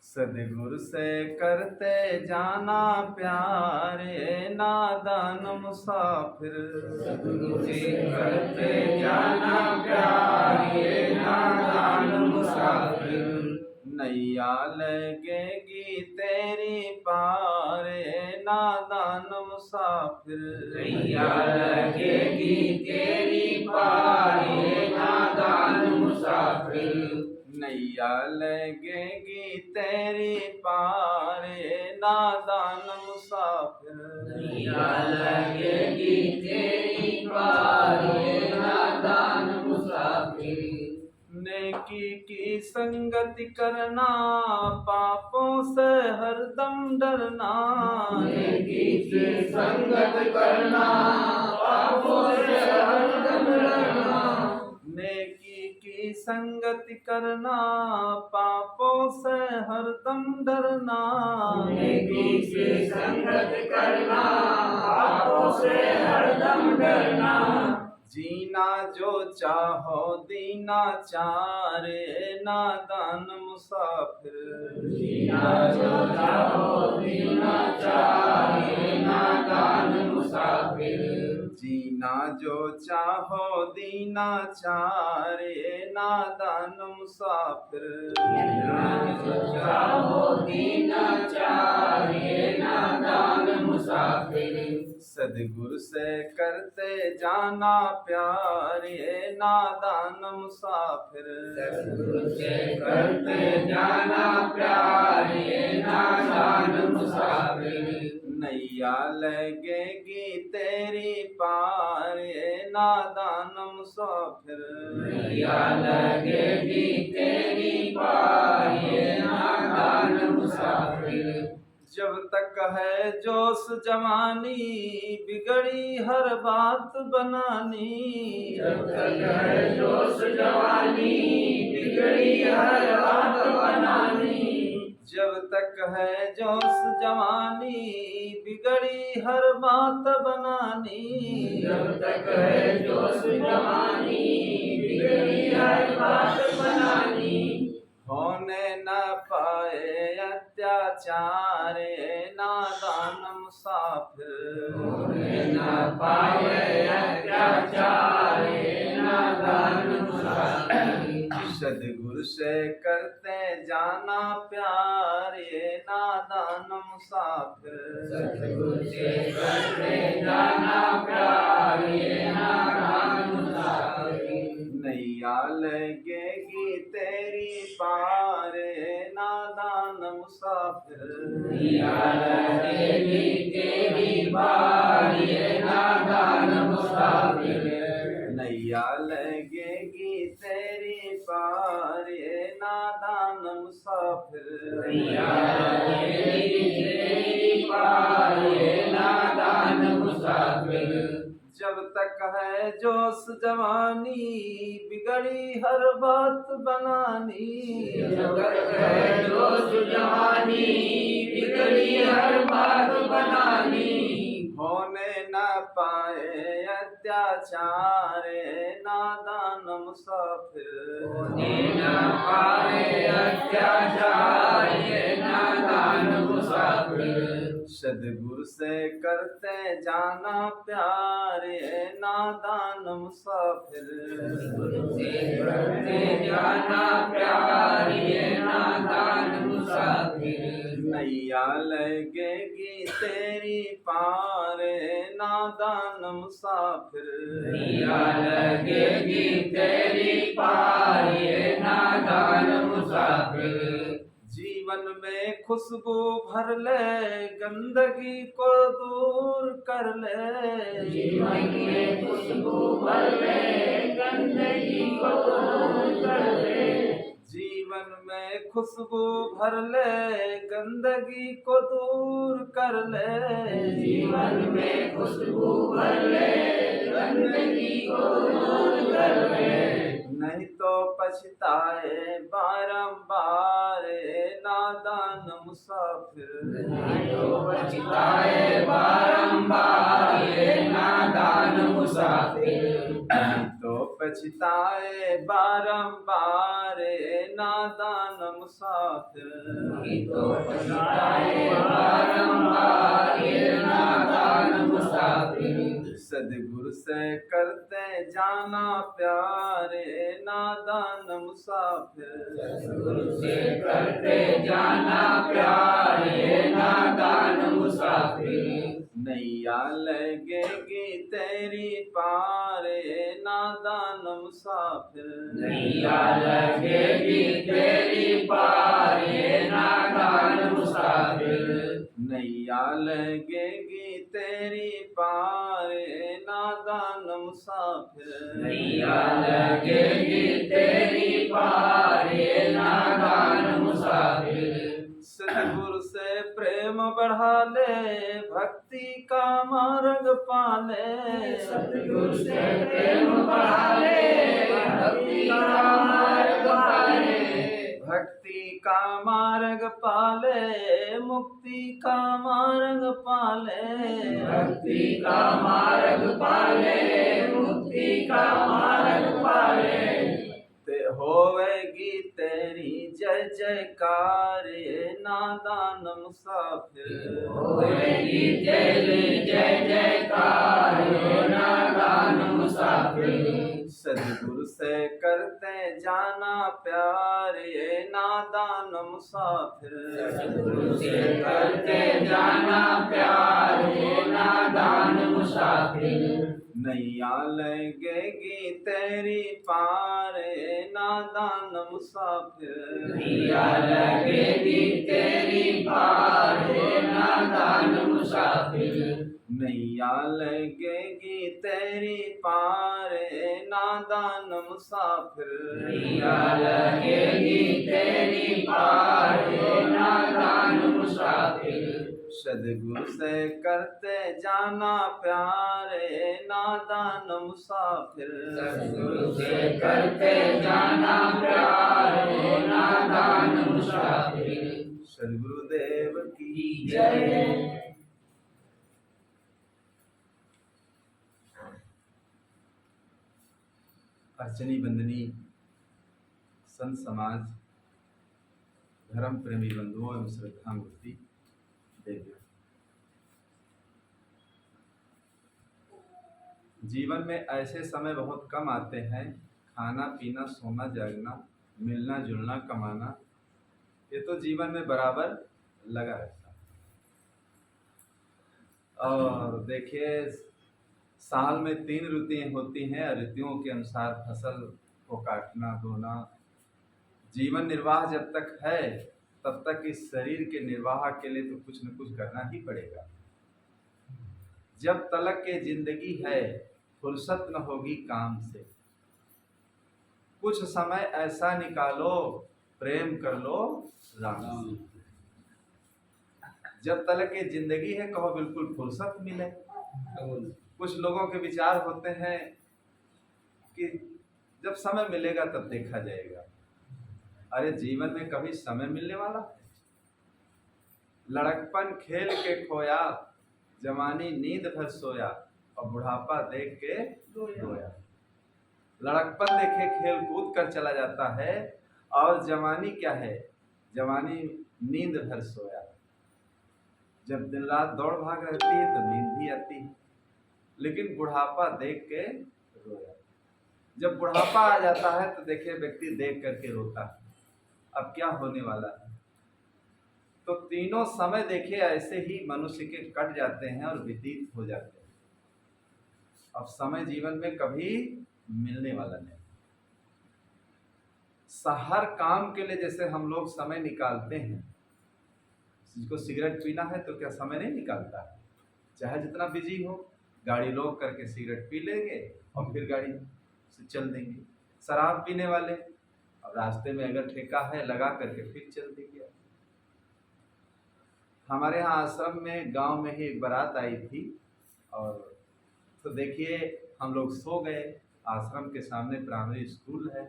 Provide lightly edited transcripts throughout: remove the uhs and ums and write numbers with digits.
सदगुरु से करते जाना प्यार, ये नादान मुसाफिर। सदगुरु से करते जाना प्यार, ये नादान मुसाफिर। नैया लगेगी तेरी पार, ये नादान मुसाफिर। नैया लगेगी तेरी पार, ये नादान मुसाफिर। नैया लगेगी तेरी पार, ये नादान मुसाफिर। नैया लगेगी तेरी पार, ये नादान मुसाफिर। नेकी की संगति करना, पापों से हरदम डरना। नेकी की संगत करना, पापों से हरदम डरना। नेकी की संगति करना, पापों से हरदम डरना। नेकी की संगत करना, पापों से हरदम डरना। जीना जो चाहो दीना चारे, नादान मुसाफिर। जीना जो चाहो दीना चाहे, नादान मुसाफिर। जीना जो चाहो दीना चारे, नादान मुसाफिर। जीना जो चाहो दीना चाहे, नादान मुसाफिर। सदगुरु से करते जाना प्यार, ये नादान मुसाफिर। सदगुरु से करते जाना प्यार, ये नादान मुसाफिर। नैया लगेगी तेरी पार, ये नादान मुसाफिर। नैया लगेगी तेरी पार, ये नादान मुसाफिर। जब तक है जोश जवानी, बिगड़ी हर बात बनानी। जब तक है जोश जवानी, बिगड़ी हर बात बनानी। जब तक है जोश जवानी, बिगड़ी हर बात बनानी। जब तक है जोश जवानी, बिगड़ी हर बात बनानी। होने न पाए अत्याचार, नादान मुसाफिर। होने न पाए अत्याचार, नादान मुसाफिर। सदगुरु से करते जाना प्यार, ये नादान मुसाफिर। सदगुरु से करते जाना प्यार, ये नादान मुसाफिर। नैया लगेगी तेरी पार, ये नादान मुसाफिर। नैया लगेगी तेरी पार, ये नादान मुसाफिर। नैया लगेगी तेरी पार, ये नादान मुसाफिर। नैया लगेगी तेरी पार, ये नादान मुसाफिर। जब तक है जोश जवानी, बिगड़ी हर बात बनानी। जब तक है जोश जवानी, बिगड़ी हर बात बनानी। होने न पाए अत्याचार, नादान मुसाफिर। होने न पाए अत्याचार, ये नादान मुसाफिर। सदगुरु से करते जाना प्यार, ये नादान मुसाफिर। सदगुरु से करते जाना प्यार, ये नादान मुसाफिर। नैया लगेगी तेरी पार, ये नादान मुसाफिर। नैया लगेगी तेरी पार, ये नादान मुसाफिर। जीवन में खुशबू भर ले, गंदगी को दूर कर ले। जीवन में खुशबू भर ले, गंदगी को दूर कर ले। जीवन में खुशबू भर ले, गंदगी को दूर कर ले। जीवन में खुशबू भर ले, गंदगी को दूर कर ले। नहीं तो पछताए बारंबार, नादान मुसाफिर। नहीं तो पछताए बारंबार, ये नादान मुसाफिर। तो पछताए बारंबार नादान मुसाफिर। वही तो पछताए बारंबार ये नादान मुसाफिर। सदगुरु से करते जाना प्यार नादान मुसाफिर। सद्गुरु से करते जाना प्यार ये नादान मुसाफिर। नैया लगेगी तेरी पार नादान मुसाफिर। नैया लगेगी तेरी पार ये नादान मुसाफिर। नैया लगेगी तेरी पार नादान मुसाफिर। नैया लगेगी तेरी पार ये नादान मुसाफिर। सद्गुरु से प्रेम बढ़ा ले भक्ति का मार्ग पाले। सद्गुरु से प्रेम बढ़ा ले भक्ति का मार्ग पाले। भक्ति का मार्ग पाले मुक्ति का मार्ग पाले। भक्ति का मार्ग पाले मुक्ति का मार्ग पाले। ते होवेगी तेरी जय जयकार नादान मुसाफिर। होएगी तेरी जय जयकार ये नादान मुसाफिर। सद्गुरु से करते जाना प्यार ये नादान मुसाफिर। सद्गुरु से करते जाना प्यार ये नादान मुसाफिर। नैया लगेगी तेरी पार नादान मुसाफिर। नैया लगेगी तेरी पार ये नादान मुसाफिर। नैया लगेगी तेरी पार नादान मुसाफिर। नैया लगेगी तेरी पार ये नादान मुसाफिर। सद्गुरु से करते जाना प्यार नादान मुसाफिर। सद्गुरु से करते जाना प्यार ये नादान मुसाफिर। सद्गुरुदेव की जय। अर्चनी बंदनी संत समाज धर्म प्रेमी बंधुओं एवं श्रद्धामूर्ति देवियों, जीवन में ऐसे समय बहुत कम आते हैं, खाना पीना सोना जागना मिलना जुलना कमाना ये तो जीवन में बराबर लगा रहता है। और देखिए साल में 3 ऋतुएं होती हैं, ऋतुओं के अनुसार फसल को काटना बोना। जीवन निर्वाह जब तक है तब तक इस शरीर के निर्वाह के लिए तो कुछ न कुछ करना ही पड़ेगा। जब तलक के जिंदगी है फुर्सत न होगी काम से। कुछ समय ऐसा निकालो प्रेम कर लो राम से। जब तलक की जिंदगी है कहो बिल्कुल फुर्सत मिले। कुछ लोगों के विचार होते हैं कि जब समय मिलेगा तब देखा जाएगा। अरे जीवन में कभी समय मिलने वाला है? लड़कपन खेल के खोया, जवानी नींद भर सोया और बुढ़ापा देख के रोया। लड़कपन देखे खेल कूद कर चला जाता है और जवानी क्या है, जवानी नींद भर सोया। जब दिन रात दौड़ भाग रहती है तो नींद भी आती है, लेकिन बुढ़ापा देख के रोया। जब बुढ़ापा आ जाता है तो देखिए व्यक्ति देख करके रोता है, अब क्या होने वाला है। तो तीनों समय देखिए ऐसे ही मनुष्य के कट जाते हैं और व्यतीत हो जाते हैं। अब समय जीवन में कभी मिलने वाला नहीं। हर काम के लिए जैसे हम लोग समय निकालते हैं, जिसको सिगरेट पीना है तो क्या समय नहीं निकालता है, चाहे जितना बिजी हो, गाड़ी रोक करके सिगरेट पी लेंगे और फिर गाड़ी से चल देंगे। शराब पीने वाले अब रास्ते में अगर ठेका है लगा करके फिर चल देंगे। हमारे यहाँ आश्रम में गांव में ही एक बारात आई थी और तो देखिए हम लोग सो गए। आश्रम के सामने प्राइमरी स्कूल है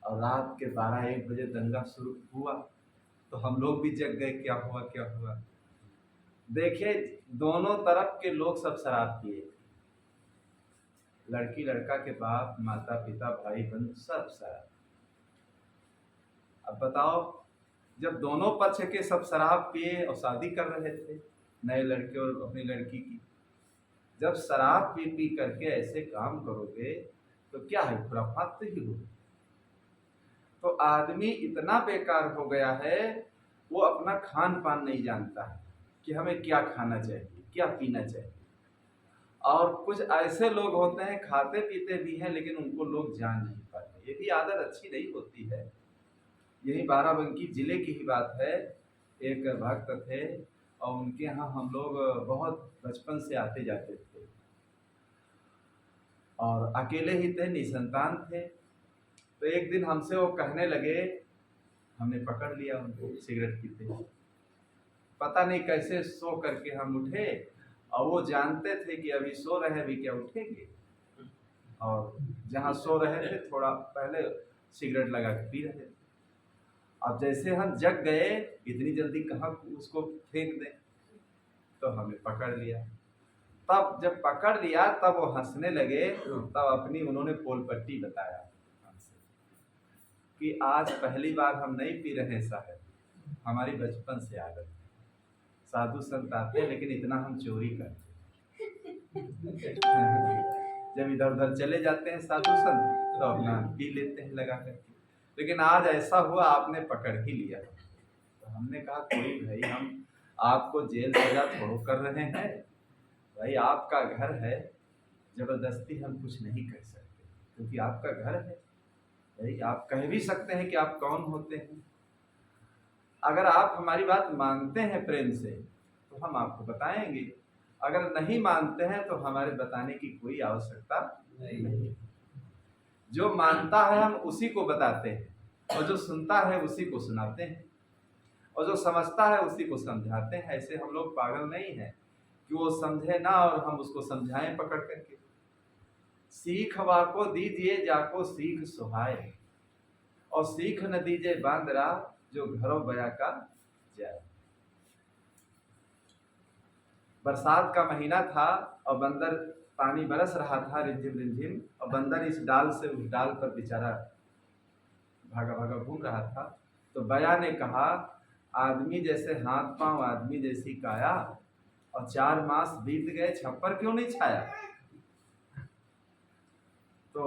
और रात के 12-1 बजे दंगा शुरू हुआ तो हम लोग भी जग गए, क्या हुआ क्या हुआ। देखिए दोनों तरफ के लोग सब शराब पिए, लड़की लड़का के बाप माता पिता भाई बंधु सब शराब। अब बताओ, जब दोनों पक्ष के सब शराब पिए और शादी कर रहे थे, नए लड़के और अपनी लड़की की, जब शराब पी पी करके ऐसे काम करोगे तो क्या है, खुराफात तो ही होगी। तो आदमी इतना बेकार हो गया है, वो अपना खान पान नहीं जानता है कि हमें क्या खाना चाहिए, क्या पीना चाहिए। और कुछ ऐसे लोग होते हैं खाते पीते भी हैं लेकिन उनको लोग जान नहीं पाते। ये भी आदत अच्छी नहीं होती है। यही बाराबंकी जिले की ही बात है। एक भक्त थे और उनके यहाँ हम लोग बहुत बचपन से आते जाते थे और अकेले ही थे, निसंतान थे। तो एक दिन हमसे वो कहने लगे, हमने पकड़ लिया उनको सिगरेट पीते, पता नहीं कैसे सो करके हम उठे और वो जानते थे कि अभी सो रहे हैं, अभी क्या उठेंगे, और जहाँ सो रहे थे थोड़ा पहले सिगरेट लगा के पी रहे थे। अब जैसे हम जग गए, इतनी जल्दी कहाँ उसको फेंक दें, तो हमें पकड़ लिया। तब जब पकड़ लिया तब वो हंसने लगे, तब अपनी उन्होंने पोल पट्टी बताया हमसे कि आज पहली बार हम नहीं पी रहे साहब, हमारी बचपन से आदत है। साधु संत आते हैं लेकिन इतना हम चोरी करते जब इधर उधर चले जाते हैं साधु संत तो अपना पी लेते हैं लगा करके। लेकिन आज ऐसा हुआ, आपने पकड़ ही लिया। तो हमने कहा कोई भाई, हम आपको जेल सजा थोड़ो कर रहे हैं भाई, आपका घर है, जबरदस्ती हम कुछ नहीं कर सकते क्योंकि आपका घर है भाई। आप कह भी सकते हैं कि आप कौन होते हैं। अगर आप हमारी बात मानते हैं प्रेम से तो हम आपको बताएंगे, अगर नहीं मानते हैं तो हमारे बताने की कोई आवश्यकता नहीं। जो मानता है हम उसी को बताते हैं और जो सुनता है उसी को सुनाते हैं और जो समझता है उसी को समझाते हैं। ऐसे हम लोग पागल नहीं हैं कि वो समझे ना और हम उसको समझाएं पकड़ करके। सीख वाको दीजिए जाको सीख सुहाए, और सीख न दीजिए बांदरा जो घरों बया का जाए। बरसात का महीना था और बंदर, पानी बरस रहा था रिमझिम रिमझिम, और बंदर इस डाल से उस डाल पर बेचारा भागा भागा घूम रहा था। तो बया ने कहा, आदमी जैसे हाथ पांव, आदमी जैसी काया, और 4 मास बीत गए छप्पर क्यों नहीं छाया। तो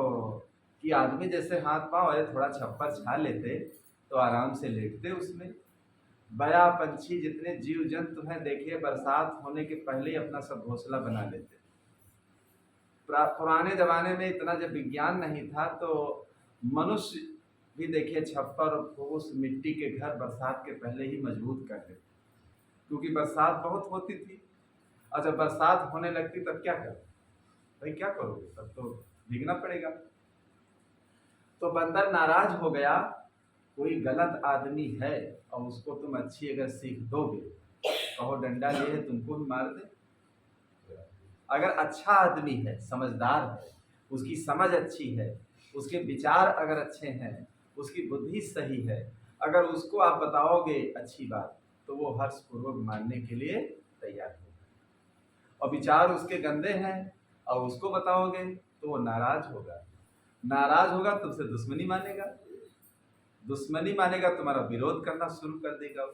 कि आदमी जैसे हाथ पांव, अरे थोड़ा छप्पर छा लेते तो आराम से लेटते उसमें। बया पंछी जितने जीव जंतु हैं देखिए, बरसात होने के पहले ही अपना सब घोंसला बना लेते। पुराने जमाने में इतना जब विज्ञान नहीं था तो मनुष्य भी देखिए छप्पर फूस मिट्टी के घर बरसात के पहले ही मजबूत कर देते, क्योंकि बरसात बहुत होती थी। और जब बरसात होने लगती तब क्या करो भाई, क्या करोगे, तब तो भीगना पड़ेगा। तो बंदर नाराज हो गया, कोई गलत आदमी है और उसको तुम अच्छी अगर सीख दोगे, कहो डंडा लिए तुमको भी मार दे। अगर अच्छा आदमी है, समझदार है, उसकी समझ अच्छी है, उसके विचार अगर अच्छे हैं, उसकी बुद्धि सही है, अगर उसको आप बताओगे अच्छी बात तो वो हर्षपूर्वक मानने के लिए तैयार होगा। और विचार उसके गंदे हैं और उसको बताओगे तो वो नाराज होगा। नाराज होगा तुमसे दुश्मनी मानेगा, दुश्मनी मानेगा तुम्हारा विरोध करना शुरू कर देगा।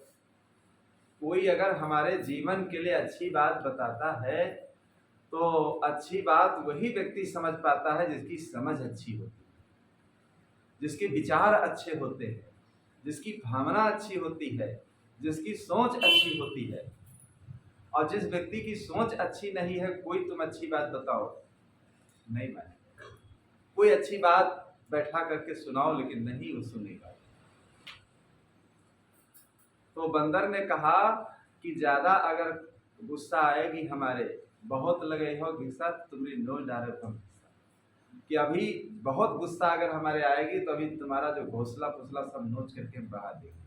कोई अगर हमारे जीवन के लिए अच्छी बात बताता है तो अच्छी बात वही व्यक्ति समझ पाता है जिसकी समझ अच्छी होती है, जिसके विचार अच्छे होते हैं, जिसकी भावना अच्छी होती है, जिसकी सोच अच्छी होती है। और जिस व्यक्ति की सोच अच्छी नहीं है, कोई तुम अच्छी बात बताओ नहीं मानेगा। कोई अच्छी बात बैठा करके सुनाओ लेकिन नहीं वो सुनेगा। तो बंदर ने कहा कि ज्यादा अगर गुस्सा आएगी हमारे, बहुत लगे हो घिसा तुम्हारी नोच डाले हम, कि अभी बहुत गुस्सा अगर हमारे आएगी तो अभी तुम्हारा जो घोंसला फुसला सब नोच करके हम बहा देंगे,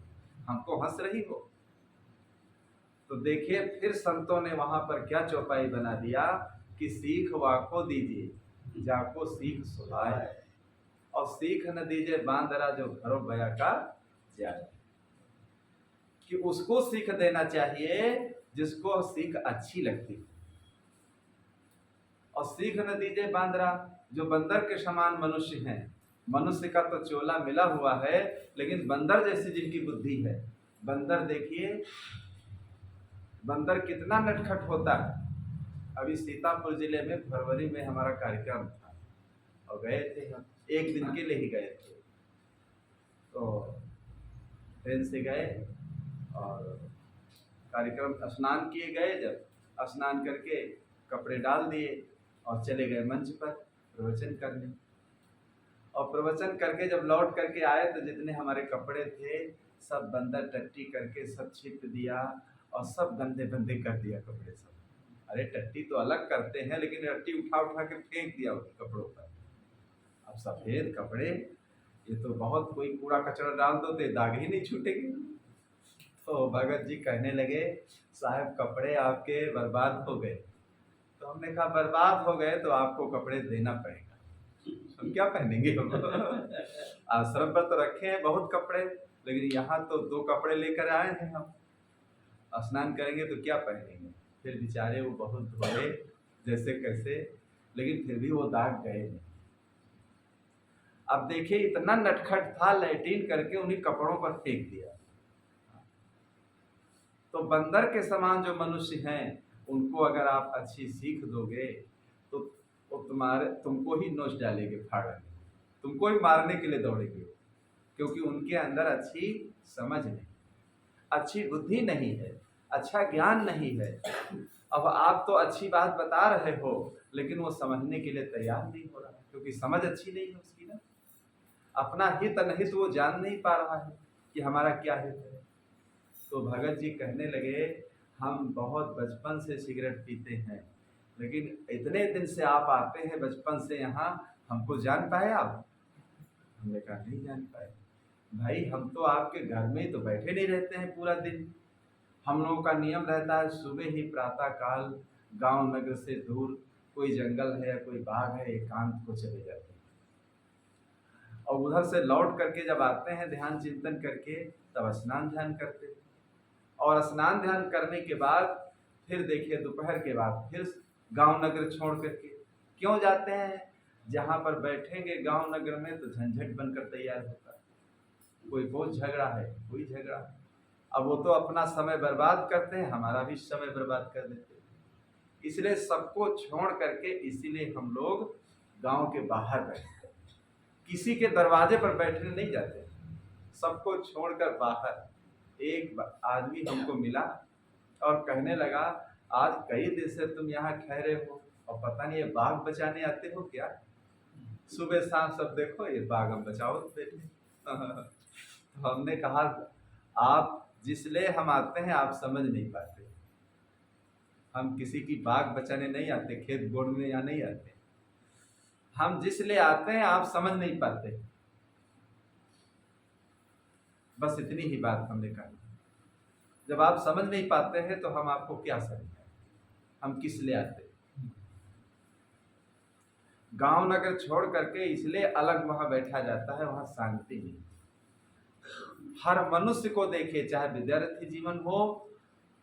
हमको हंस रही हो। तो देखिए फिर संतों ने वहां पर क्या चौपाई बना दिया कि सीख वाको दीजिए जाको सीख सुहाए, और सीख न दीजिए बांदरा जो घरों बया का जाए। कि उसको सीख देना चाहिए जिसको सीख अच्छी लगती है। और सीख न दीजिए बांदरा, जो बंदर के समान मनुष्य हैं। मनुष्य का तो चोला मिला हुआ है, लेकिन बंदर जैसी जिनकी बुद्धि है। बंदर देखिए, बंदर कितना नटखट होता है। अभी सीतापुर जिले में फरवरी में हमारा कार्यक्रम था और गए थे हम, एक दिन के लिए ही गए थे। तो ट्रेन से गए और कार्यक्रम स्नान किए गए, जब स्नान करके कपड़े डाल दिए और चले गए मंच पर प्रवचन करने। और प्रवचन करके जब लौट करके आए तो जितने हमारे कपड़े थे सब बंदर टट्टी करके सब छिप दिया और सब गंदे बंदे कर दिया कपड़े सब। अरे टट्टी तो अलग करते हैं, लेकिन टट्टी उठा उठा के फेंक दिया उन कपड़ों पर। अब सफ़ेद कपड़े, ये तो बहुत, कोई कूड़ा कचरा डाल दो तो दाग ही नहीं छूटेंगे। तो भगत जी कहने लगे, साहब कपड़े आपके बर्बाद हो गए। तो हमने कहा बर्बाद हो गए तो आपको कपड़े देना पड़ेगा, हम क्या पहनेंगे हम। आश्रम पर तो रखे हैं बहुत कपड़े, लेकिन यहाँ तो 2 कपड़े लेकर आए हैं हम, स्नान करेंगे तो क्या पहनेंगे। फिर बेचारे वो बहुत धोए जैसे कैसे, लेकिन फिर भी वो दाग गए नहीं। अब देखिए इतना नटखट था, लैट्रिन करके उन्हीं कपड़ों पर फेंक दिया। तो बंदर के समान जो मनुष्य हैं, उनको अगर आप अच्छी सीख दोगे तो वो तुमको ही नोच डालेंगे, फाड़ेंगे, तुमको ही मारने के लिए दौड़ेंगे, क्योंकि उनके अंदर अच्छी समझ नहीं, अच्छी बुद्धि नहीं है, अच्छा ज्ञान नहीं है। अब आप तो अच्छी बात बता रहे हो, लेकिन वो समझने के लिए तैयार नहीं हो रहा, क्योंकि समझ अच्छी नहीं है उसकी ना। अपना हित अनहित वो जान नहीं पा रहा है कि हमारा क्या हित है। तो भगत जी कहने लगे, हम बहुत बचपन से सिगरेट पीते हैं, लेकिन इतने दिन से आप आते हैं बचपन से यहाँ, हमको जान पाए आप? हमने कहा नहीं जान पाए। भाई हम तो आपके घर में ही तो बैठे नहीं रहते हैं पूरा दिन। हम लोगों का नियम रहता है सुबह ही प्रातः काल गांव नगर से दूर कोई जंगल है या कोई बाग है, एकांत को चले जाते हैं, और उधर से लौट करके जब आते हैं ध्यान चिंतन करके तब स्नान ध्यान करते हैं। और स्नान ध्यान करने के बाद फिर देखिए दोपहर के बाद फिर गांव नगर छोड़ करके क्यों जाते हैं? जहाँ पर बैठेंगे गांव नगर में तो झंझट बनकर तैयार होता है, कोई बहुत झगड़ा है, कोई झगड़ा है। अब वो तो अपना समय बर्बाद करते हैं, हमारा भी समय बर्बाद कर देते हैं। इसलिए सबको छोड़ करके इसीलिए हम लोग गांव के बाहर बैठते हैं, किसी के दरवाजे पर बैठने नहीं जाते, सबको छोड़कर बाहर। एक आदमी हमको मिला और कहने लगा, आज कई दिन से तुम यहाँ ठहरे हो और पता नहीं ये बाघ बचाने आते हो क्या? सुबह शाम सब देखो ये बाघ हम बचाओ बेटे। तो हमने कहा, आप जिसलिए हम आते हैं आप समझ नहीं पाते, हम किसी की बाघ बचाने नहीं आते, खेत गोड़ने यहाँ नहीं आते, हम जिसलिए आते हैं आप समझ नहीं पाते। बस इतनी ही बात हमने कही। जब आप समझ नहीं पाते हैं तो हम आपको क्या समझाएं, हम किस लिए आते हैं। गांव नगर छोड़ करके इसलिए अलग वहां बैठा जाता है, वहां शांति नहीं। हर मनुष्य को देखिए, चाहे विद्यार्थी जीवन हो,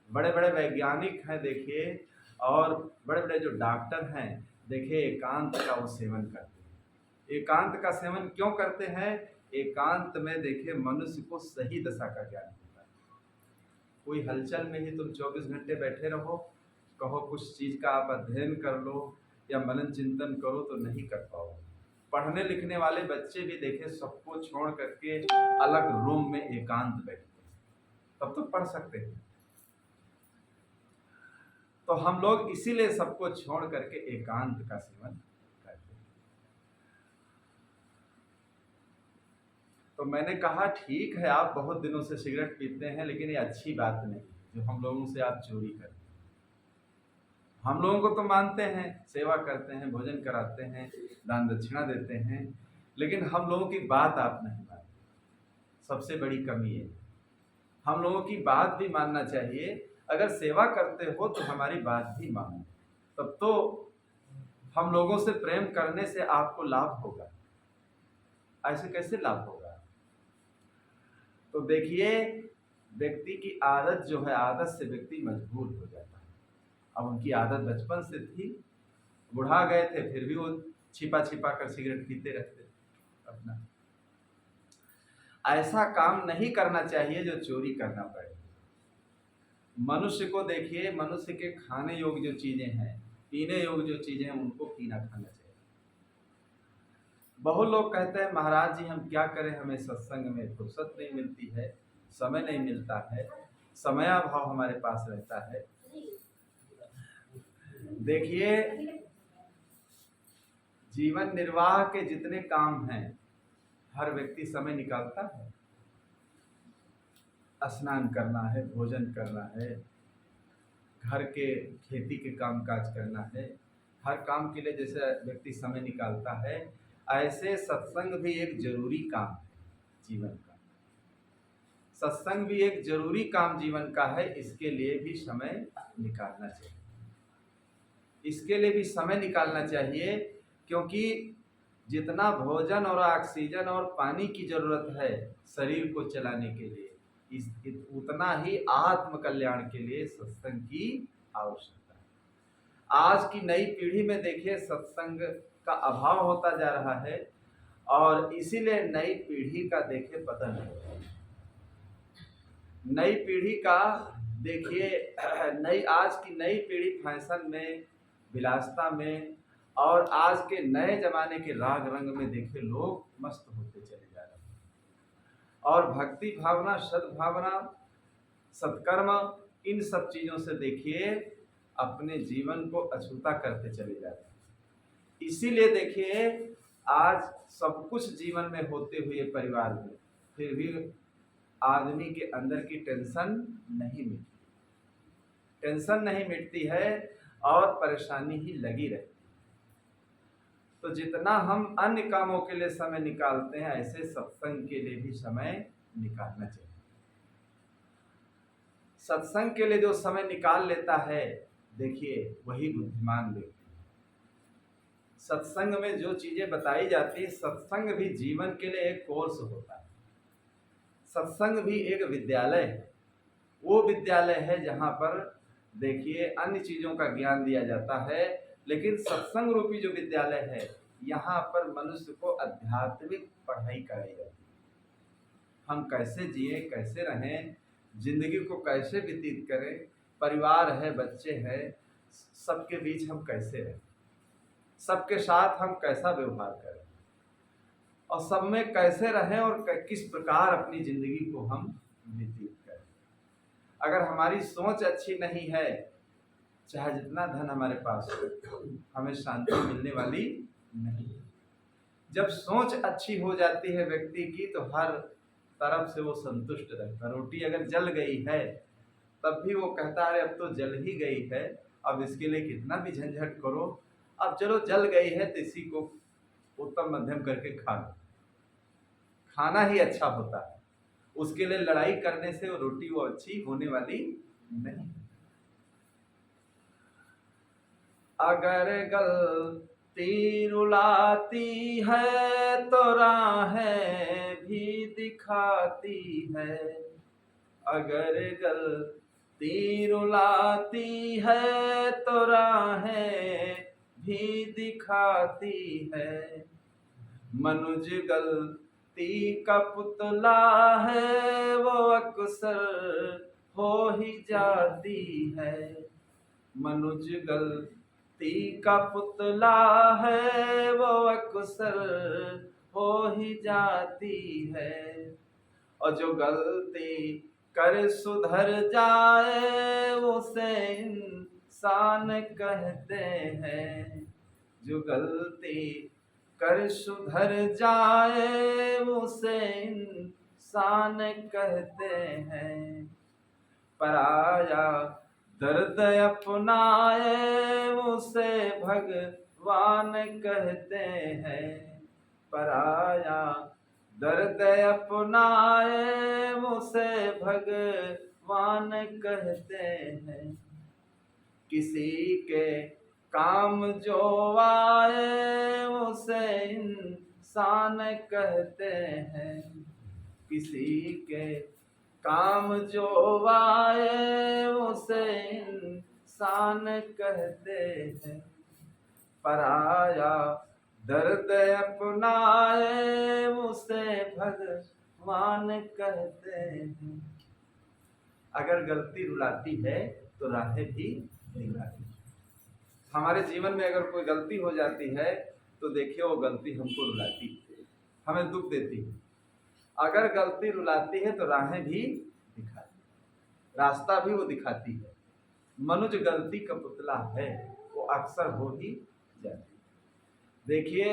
बड़े बड़े वैज्ञानिक हैं देखिए, और बड़े बड़े जो डॉक्टर हैं देखिए, एकांत का वो सेवन करते हैं। एकांत का सेवन क्यों करते हैं? एकांत में देखिए मनुष्य को सही दशा का ज्ञान होता है। कोई हलचल में ही तुम 24 घंटे बैठे रहो, कहो कुछ चीज़ का आप अध्ययन कर लो या मनन चिंतन करो तो नहीं कर पाओ। पढ़ने लिखने वाले बच्चे भी देखे सबको छोड़ करके अलग रूम में एकांत बैठते, तब तो पढ़ सकते हैं। तो हम लोग इसीलिए सबको छोड़ करके एकांत का सेवन करते हैं। तो मैंने कहा ठीक है, आप बहुत दिनों से सिगरेट पीते हैं, लेकिन ये अच्छी बात नहीं जो हम लोगों से आप चोरी करते हैं। हम लोगों को तो मानते हैं, सेवा करते हैं, भोजन कराते हैं, दान दक्षिणा देते हैं, लेकिन हम लोगों की बात आप नहीं मानते। सबसे बड़ी कमी है, हम लोगों की बात भी मानना चाहिए। अगर सेवा करते हो तो हमारी बात भी मानो, तब तो हम लोगों से प्रेम करने से आपको लाभ होगा। ऐसे कैसे लाभ होगा? तो देखिए, व्यक्ति की आदत जो है, आदत से व्यक्ति मजबूर हो जाता है। अब उनकी आदत बचपन से थी, बुढ़ा गए थे फिर भी वो छिपा छिपा कर सिगरेट पीते रहते अपना। ऐसा काम नहीं करना चाहिए जो चोरी करना पड़े। मनुष्य को देखिए, मनुष्य के खाने योग्य जो चीजें हैं, पीने योग्य जो चीजें हैं, उनको पीना खाना चाहिए। बहुत लोग कहते हैं महाराज जी हम क्या करें, हमें सत्संग में फुर्सत नहीं मिलती है, समय नहीं मिलता है, समयाभाव हमारे पास रहता है। देखिए, जीवन निर्वाह के जितने काम हैं हर व्यक्ति समय निकालता है। स्नान करना है, भोजन करना है, घर के खेती के काम काज करना है, हर काम के लिए जैसे व्यक्ति समय निकालता है, ऐसे सत्संग भी एक जरूरी काम है जीवन का। सत्संग भी एक जरूरी काम जीवन का है, इसके लिए भी समय निकालना चाहिए। इसके लिए भी समय निकालना चाहिए, क्योंकि जितना भोजन और ऑक्सीजन और पानी की जरूरत है शरीर को चलाने के लिए, उतना ही आत्म कल्याण के लिए सत्संग की आवश्यकता है। आज की नई पीढ़ी में देखिए सत्संग का अभाव होता जा रहा है और इसीलिए नई पीढ़ी का देखिए पतन हो रहा है। नई पीढ़ी का देखिए, आज की नई पीढ़ी फैशन में, विलासता में और आज के नए जमाने के राग रंग में देखिए लोग मस्त होते चले जा रहे हैं और भक्ति भावना, सद्भावना, सत्कर्म, इन सब चीजों से देखिए अपने जीवन को अछूता करते चले जा रहे हैं। इसीलिए देखिए आज सब कुछ जीवन में होते हुए परिवार में फिर भी आदमी के अंदर की टेंशन नहीं मिटती है और परेशानी ही लगी रहती है। तो जितना हम अन्य कामों के लिए समय निकालते हैं, ऐसे सत्संग के लिए भी समय निकालना चाहिए। सत्संग के लिए जो समय निकाल लेता है देखिए वही बुद्धिमान व्यक्ति। सत्संग में जो चीजें बताई जाती है, सत्संग भी जीवन के लिए एक कोर्स होता है। सत्संग भी एक विद्यालय है। वो विद्यालय है जहाँ पर देखिए अन्य चीजों का ज्ञान दिया जाता है, लेकिन सत्संग रूपी जो विद्यालय है यहाँ पर मनुष्य को आध्यात्मिक पढ़ाई कराई जाती है। हम कैसे जिए, कैसे रहें, जिंदगी को कैसे व्यतीत करें, परिवार है, बच्चे हैं, सबके बीच हम कैसे रहें, सबके साथ हम कैसा व्यवहार करें और सब में कैसे रहें और किस प्रकार अपनी जिंदगी को हम व्यतीत करें। अगर हमारी सोच अच्छी नहीं है, चाहे जितना धन हमारे पास हो, हमें शांति मिलने वाली नहीं है। जब सोच अच्छी हो जाती है व्यक्ति की तो हर तरफ से वो संतुष्ट रहता है। रोटी अगर जल गई है तब भी वो कहता है अब तो जल ही गई है, अब इसके लिए कितना भी झंझट करो, अब चलो जल गई है तो इसी को उत्तम मध्यम करके खा लो। खाना ही अच्छा होता है, उसके लिए लड़ाई करने से वो रोटी वो अच्छी होने वाली नहीं। अगर गलती रुलाती है तो राहें भी दिखाती है, अगर गलती रुलाती है तो राहें भी दिखाती है। मनुज गलती का पुतला है वो अक्सर हो ही जाती है। मनुज गलती का पुतला है वो अक्सर हो ही जाती है। और जो गलती कर सुधर जाए उसे इंसान कहते हैं। जो गलती कर सुधर जाए उसे इंसान कहते हैं। पराया दर्द अपनाए उसे भगवान कहते हैं। पराया दर्द अपनाए उसे भगवान कहते हैं। किसी के काम जो आए उसे इंसान कहते हैं। किसी के काम जो आए उसे इंसान कहते हैं। पराया, दर्द अपनाए उसे भगवान कहते हैं। अगर गलती रुलाती है तो राहें भी दिखाती है। हमारे जीवन में अगर कोई गलती हो जाती है तो देखिए वो गलती हमको रुलाती है, हमें दुख देती है। अगर गलती रुलाती है तो राहें भी दिखाती है, रास्ता भी वो दिखाती है। मनुज गलती का पुतला है, वो अक्सर हो ही जाती है। देखिए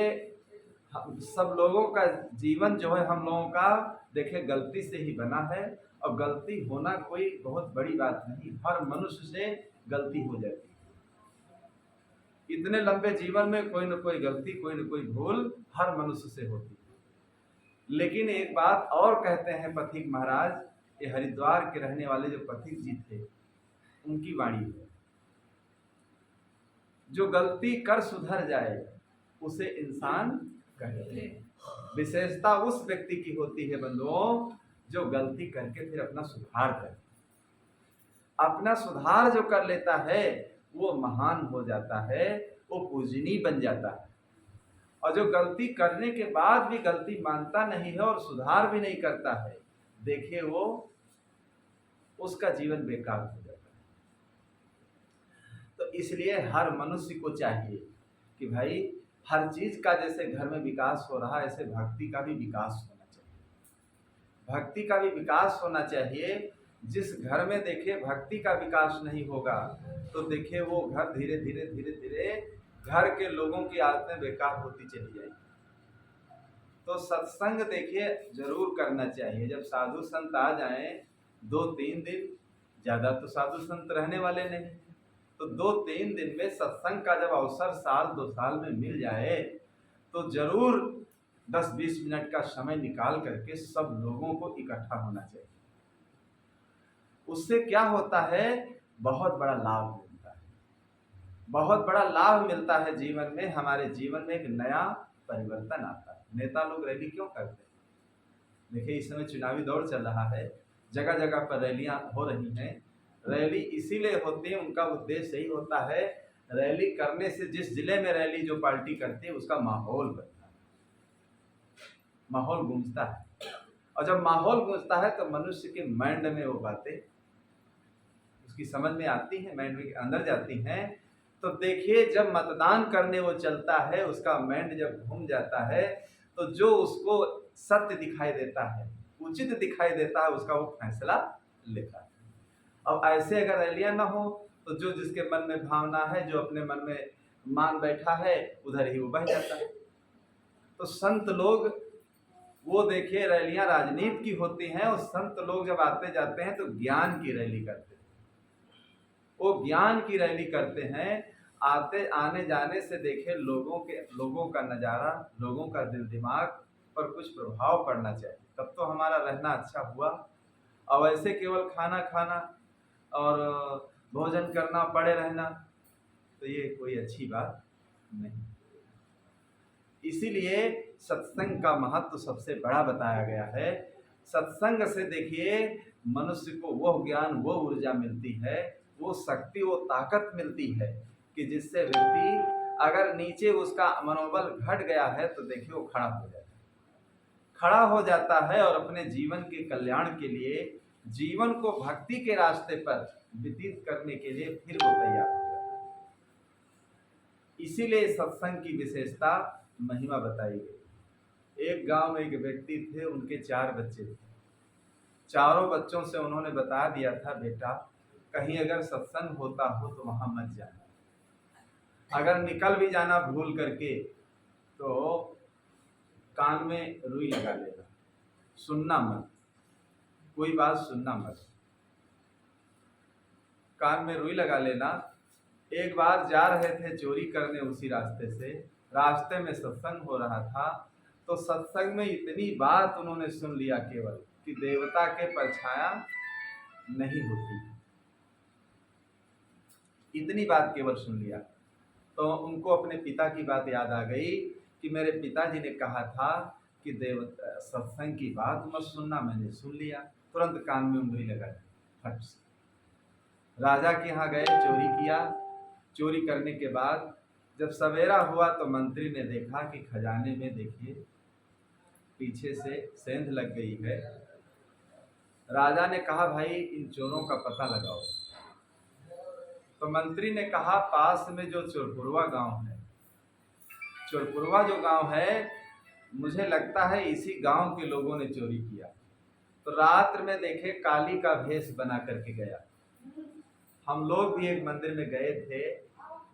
सब लोगों का जीवन जो है हम लोगों का देखिए गलती से ही बना है, और गलती होना कोई बहुत बड़ी बात नहीं, हर मनुष्य से गलती हो जाती है। इतने लंबे जीवन में कोई न कोई गलती, कोई न कोई भूल हर मनुष्य से होती है। लेकिन एक बात और कहते हैं पथिक महाराज, ये हरिद्वार के रहने वाले जो पथिक जी थे उनकी वाणी है, जो गलती कर सुधर जाए उसे इंसान कहते हैं। विशेषता उस व्यक्ति की होती है बंधुओं जो गलती करके फिर अपना सुधार करे। अपना सुधार जो कर लेता है वो महान हो जाता है, वो पूजनीय बन जाता है। और जो गलती करने के बाद भी गलती मानता नहीं है और सुधार भी नहीं करता है, देखिए वो उसका जीवन बेकार हो जाता है। तो इसलिए हर मनुष्य को चाहिए कि भाई हर चीज का जैसे घर में विकास हो रहा है ऐसे भक्ति का भी विकास होना चाहिए। भक्ति का भी विकास होना चाहिए। जिस घर में देखिए भक्ति का विकास नहीं होगा तो देखिए वो घर धीरे धीरे धीरे धीरे घर के लोगों की आदतें बेकार होती चली जाएगी। तो सत्संग देखिए जरूर करना चाहिए। जब साधु संत आ जाएं 2-3 दिन, ज्यादा तो साधु संत रहने वाले नहीं, तो 2-3 दिन में सत्संग का जब अवसर साल 2 साल में मिल जाए तो जरूर 10-20 मिनट का समय निकाल करके सब लोगों को इकट्ठा होना चाहिए। उससे क्या होता है, बहुत बड़ा लाभ मिलता है, बहुत बड़ा लाभ मिलता है जीवन में। हमारे जीवन में एक नया परिवर्तन आता है। नेता लोग रैली क्यों करते हैं? देखिए इस समय चुनावी दौर चल रहा है, जगह जगह पर रैलियां हो रही हैं। रैली इसीलिए होती है, उनका उद्देश्य यही होता है, रैली करने से जिस जिले में रैली जो पार्टी करती है उसका माहौल बनता है, माहौल गूंजता है। और जब माहौल गूंजता है तो मनुष्य के माइंड में वो बातें उसकी समझ में आती हैं, माइंड में अंदर जाती हैं। तो देखिए जब मतदान करने वो चलता है, उसका माइंड जब घूम जाता है तो जो उसको सत्य दिखाई देता है, उचित दिखाई देता है, उसका वो फैसला लेता है। अब ऐसे अगर रैलियां ना हो तो जो जिसके मन में भावना है, जो अपने मन में मान बैठा है, उधर ही वो बह जाता है। तो संत लोग वो देखिए रैलियां राजनीति की होती हैं, और संत लोग जब आते जाते हैं तो ज्ञान की रैली करते हैं। वो ज्ञान की रैली करते हैं। आते आने जाने से देखिए लोगों का नज़ारा, लोगों का दिल दिमाग पर कुछ प्रभाव पड़ना चाहिए, तब तो हमारा रहना अच्छा हुआ। और वैसे केवल खाना खाना और भोजन करना, पड़े रहना, तो ये कोई अच्छी बात नहीं। इसीलिए सत्संग का महत्व सबसे बड़ा बताया गया है। सत्संग से देखिए मनुष्य को वो ज्ञान, वो ऊर्जा मिलती है, वो शक्ति, वो ताकत मिलती है कि जिससे व्यक्ति अगर नीचे उसका मनोबल घट गया है तो देखिए वो खड़ा हो जाता है और अपने जीवन के कल्याण के लिए, जीवन को भक्ति के रास्ते पर व्यतीत करने के लिए फिर वो तैयार हो जाता है। इसीलिए सत्संग की विशेषता, महिमा बताई गई। एक गांव में एक व्यक्ति थे, उनके 4 बच्चे थे। चारों बच्चों से उन्होंने बता दिया था, बेटा कहीं अगर सत्संग होता हो तो वहां मत जाना, अगर निकल भी जाना भूल करके तो कान में रुई लगा लेना, सुनना मत, कोई बात सुनना मत, कान में रुई लगा लेना। एक बार जा रहे थे चोरी करने उसी रास्ते से, रास्ते में सत्संग हो रहा था, तो सत्संग में इतनी बात उन्होंने सुन लिया केवल कि देवता के परछाया नहीं होती, इतनी बात केवल सुन लिया। तो उनको अपने पिता की बात याद आ गई कि मेरे पिताजी ने कहा था कि देवता सत्संग की बात मत सुनना, मैंने सुन लिया। तुरंत कान में उंगली लगा दी, फट से। राजा के यहाँ गए, चोरी किया। चोरी करने के बाद जब सवेरा हुआ तो मंत्री ने देखा कि खजाने में देखिए पीछे से सेंध लग गई है। राजा ने कहा भाई इन चोरों का पता लगाओ। तो मंत्री ने कहा पास में जो चोरपुरवा गांव है, चोरपुरवा जो गांव है, मुझे लगता है इसी गांव के लोगों ने चोरी किया। तो रात में देखे काली का भेष बना करके गया। हम लोग भी एक मंदिर में गए थे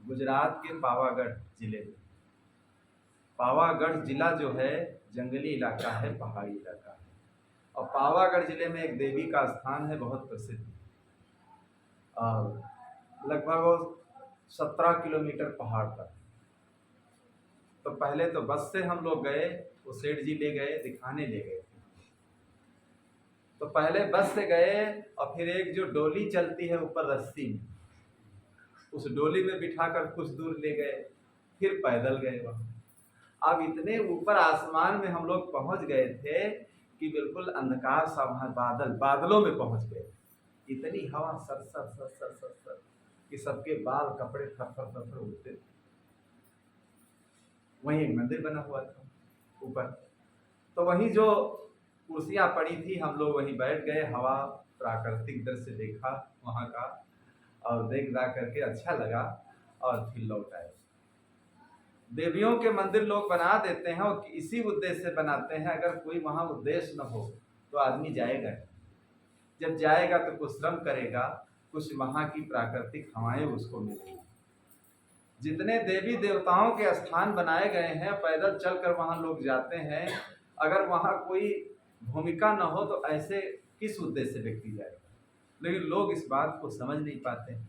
गुजरात के पावागढ़ जिले में। पावागढ़ जिला जो है जंगली इलाका है, पहाड़ी इलाका है, और पावागढ़ जिले में एक देवी का स्थान है बहुत प्रसिद्ध, और लगभग 17 किलोमीटर पहाड़ पर। तो पहले तो बस से हम लोग गए, वो सेठ जी ले गए, दिखाने ले गए। तो पहले बस से गए और फिर एक जो डोली चलती है ऊपर रस्सी में, उस डोली में बिठाकर कुछ दूर ले गए, फिर पैदल गए वहाँ। अब इतने ऊपर आसमान में हम लोग पहुँच गए थे कि बिल्कुल अंधकार सा, वहाँ बादलों में पहुँच गए। इतनी हवा sir sir sir sir sir sir कि सबके बाल कपड़े थर थर थर थर उड़ते थे। वहीं एक मंदिर बना हुआ था ऊपर, तो वहीं जो कुर्सियाँ पड़ी थी हम लोग वहीं बैठ गए। हवा प्राकृतिक दृश्य देखा वहाँ का, और देख जा करके अच्छा लगा और फिर लौट आए। देवियों के मंदिर लोग बना देते हैं और इसी उद्देश्य से बनाते हैं, अगर कोई वहाँ उद्देश्य न हो तो आदमी जाएगा। जब जाएगा तो कुछ श्रम करेगा, कुछ वहाँ की प्राकृतिक हवाएं उसको मिलेंगी। जितने देवी देवताओं के स्थान बनाए गए हैं पैदल चलकर वहाँ लोग जाते हैं, अगर वहाँ कोई भूमिका न हो तो ऐसे किस उद्देश्य से व्यक्ति जाएगा। लेकिन लोग इस बात को समझ नहीं पाते हैं,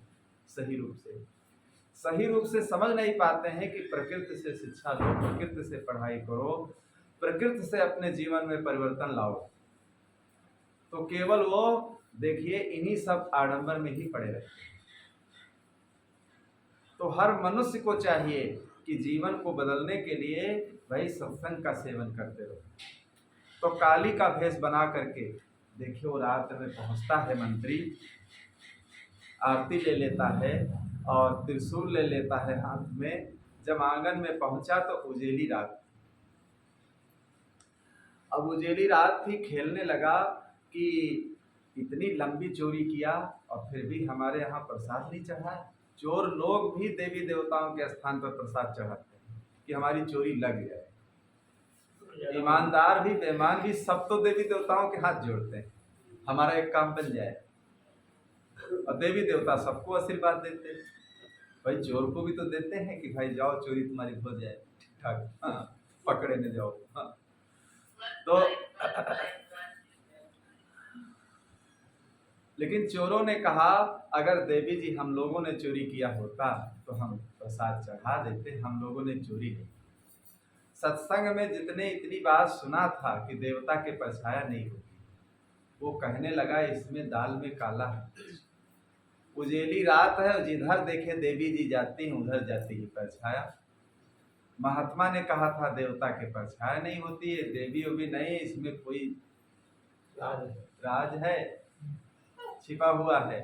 सही रूप से समझ नहीं पाते हैं कि प्रकृति से शिक्षा लो, प्रकृति से पढ़ाई करो, प्रकृति से अपने जीवन में परिवर्तन लाओ। तो केवल वो देखिए इन्हीं सब आडंबर में ही पड़े रहते हैं। तो हर मनुष्य को चाहिए कि जीवन को बदलने के लिए भाई सत्संग का सेवन करते रहो। तो काली का भेष बना करके देखिए वो रात में पहुंचता है मंत्री, आरती ले लेता है और त्रिशूल ले लेता है हाथ में। जब आंगन में पहुंचा तो उजेली रात, अब उजेली रात थी, खेलने लगा कि इतनी लंबी चोरी किया और फिर भी हमारे यहाँ प्रसाद नहीं चढ़ा। चोर लोग भी देवी देवताओं के स्थान पर प्रसाद चढ़ाते हैं कि हमारी चोरी लग जाए। ईमानदार भी बेईमान भी सब तो देवी देवताओं के हाथ जोड़ते हैं, हमारा एक काम बन जाए, और देवी देवता सबको आशीर्वाद देते हैं। भाई चोर को भी तो देते हैं कि भाई जाओ चोरी तुम्हारी हो जाए, ठीक ठाक, हाँ पकड़े न जाओ। हाँ तो लेकिन चोरों ने कहा अगर देवी जी हम लोगों ने चोरी किया होता तो हम प्रसाद चढ़ा देते, हम लोगों ने चोरी नहीं। सत्संग में जितने इतनी बात सुना था कि देवता के परछाया नहीं होती, वो कहने लगा इसमें दाल में काला है। उजेली रात है, जिधर देखे देवी जी जाती हैं उधर जाती है परछाया। महात्मा ने कहा था देवता के परछाया नहीं होती है, देवी भी नहीं, इसमें कोई राज है, छिपा हुआ है।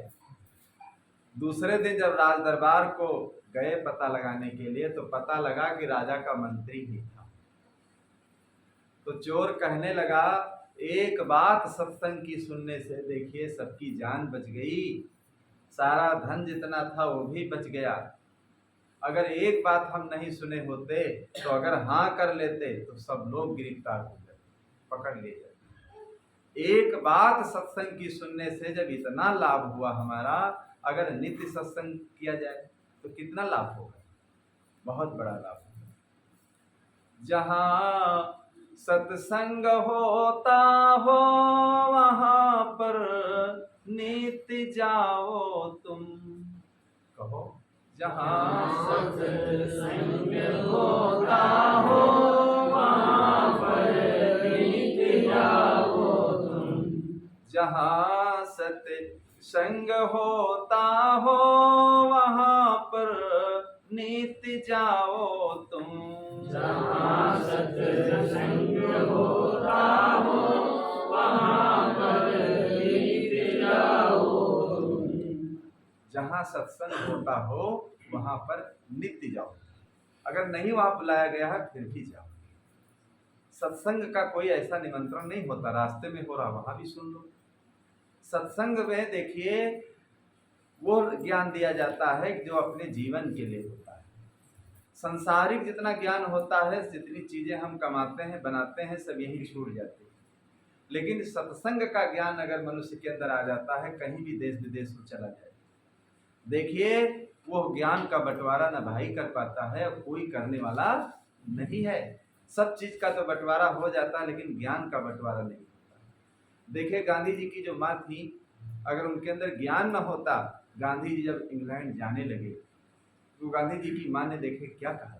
दूसरे दिन जब राज दरबार को गए पता लगाने के लिए तो पता लगा कि राजा का मंत्री ही था। तो चोर कहने लगा एक बात सत्संग की सुनने से देखिए सबकी जान बच गई, सारा धन जितना था वो भी बच गया। अगर एक बात हम नहीं सुने होते तो अगर हाँ कर लेते तो सब लोग गिरफ्तार हो जाते, पकड़ लिए जाते। एक बात सत्संग की सुनने से जब इतना लाभ हुआ हमारा, अगर नित्य सत्संग किया जाए तो कितना लाभ होगा, बहुत बड़ा लाभ होगा। जहाँ सत्संग होता हो वहाँ पर नित्य जाओ तुम, कहो जहाँ सत्संग होता हो वहाँ पर नित्य जाओ तुम, जहाँ सत्संग होता हो वहाँ पर नित्य जाओ तुम, जहाँ सत्संग होता हो वहाँ पर नित्य जाओ तुम, जहाँ सत्संग होता हो वहाँ पर नित्य जाओ। अगर नहीं वहां बुलाया गया है फिर भी जाओ। सत्संग का कोई ऐसा निमंत्रण नहीं होता, रास्ते में हो रहा वहां भी सुन लो। सत्संग में देखिए वो ज्ञान दिया जाता है जो अपने जीवन के लिए होता है। संसारिक जितना ज्ञान होता है, जितनी चीजें हम कमाते हैं बनाते हैं, सब यही छूट जाती है। लेकिन सत्संग का ज्ञान अगर मनुष्य के अंदर आ जाता है, कहीं भी देश विदेश में चला जाए, देखिए वो ज्ञान का बंटवारा न भाई कर पाता है और कोई करने वाला नहीं है। सब चीज का तो बंटवारा हो जाता है लेकिन ज्ञान का बंटवारा नहीं होता। देखिए गांधी जी की जो माँ थी, अगर उनके अंदर ज्ञान न होता, गांधी जी जब इंग्लैंड जाने लगे तो गांधी जी की माँ ने देखे क्या कहा।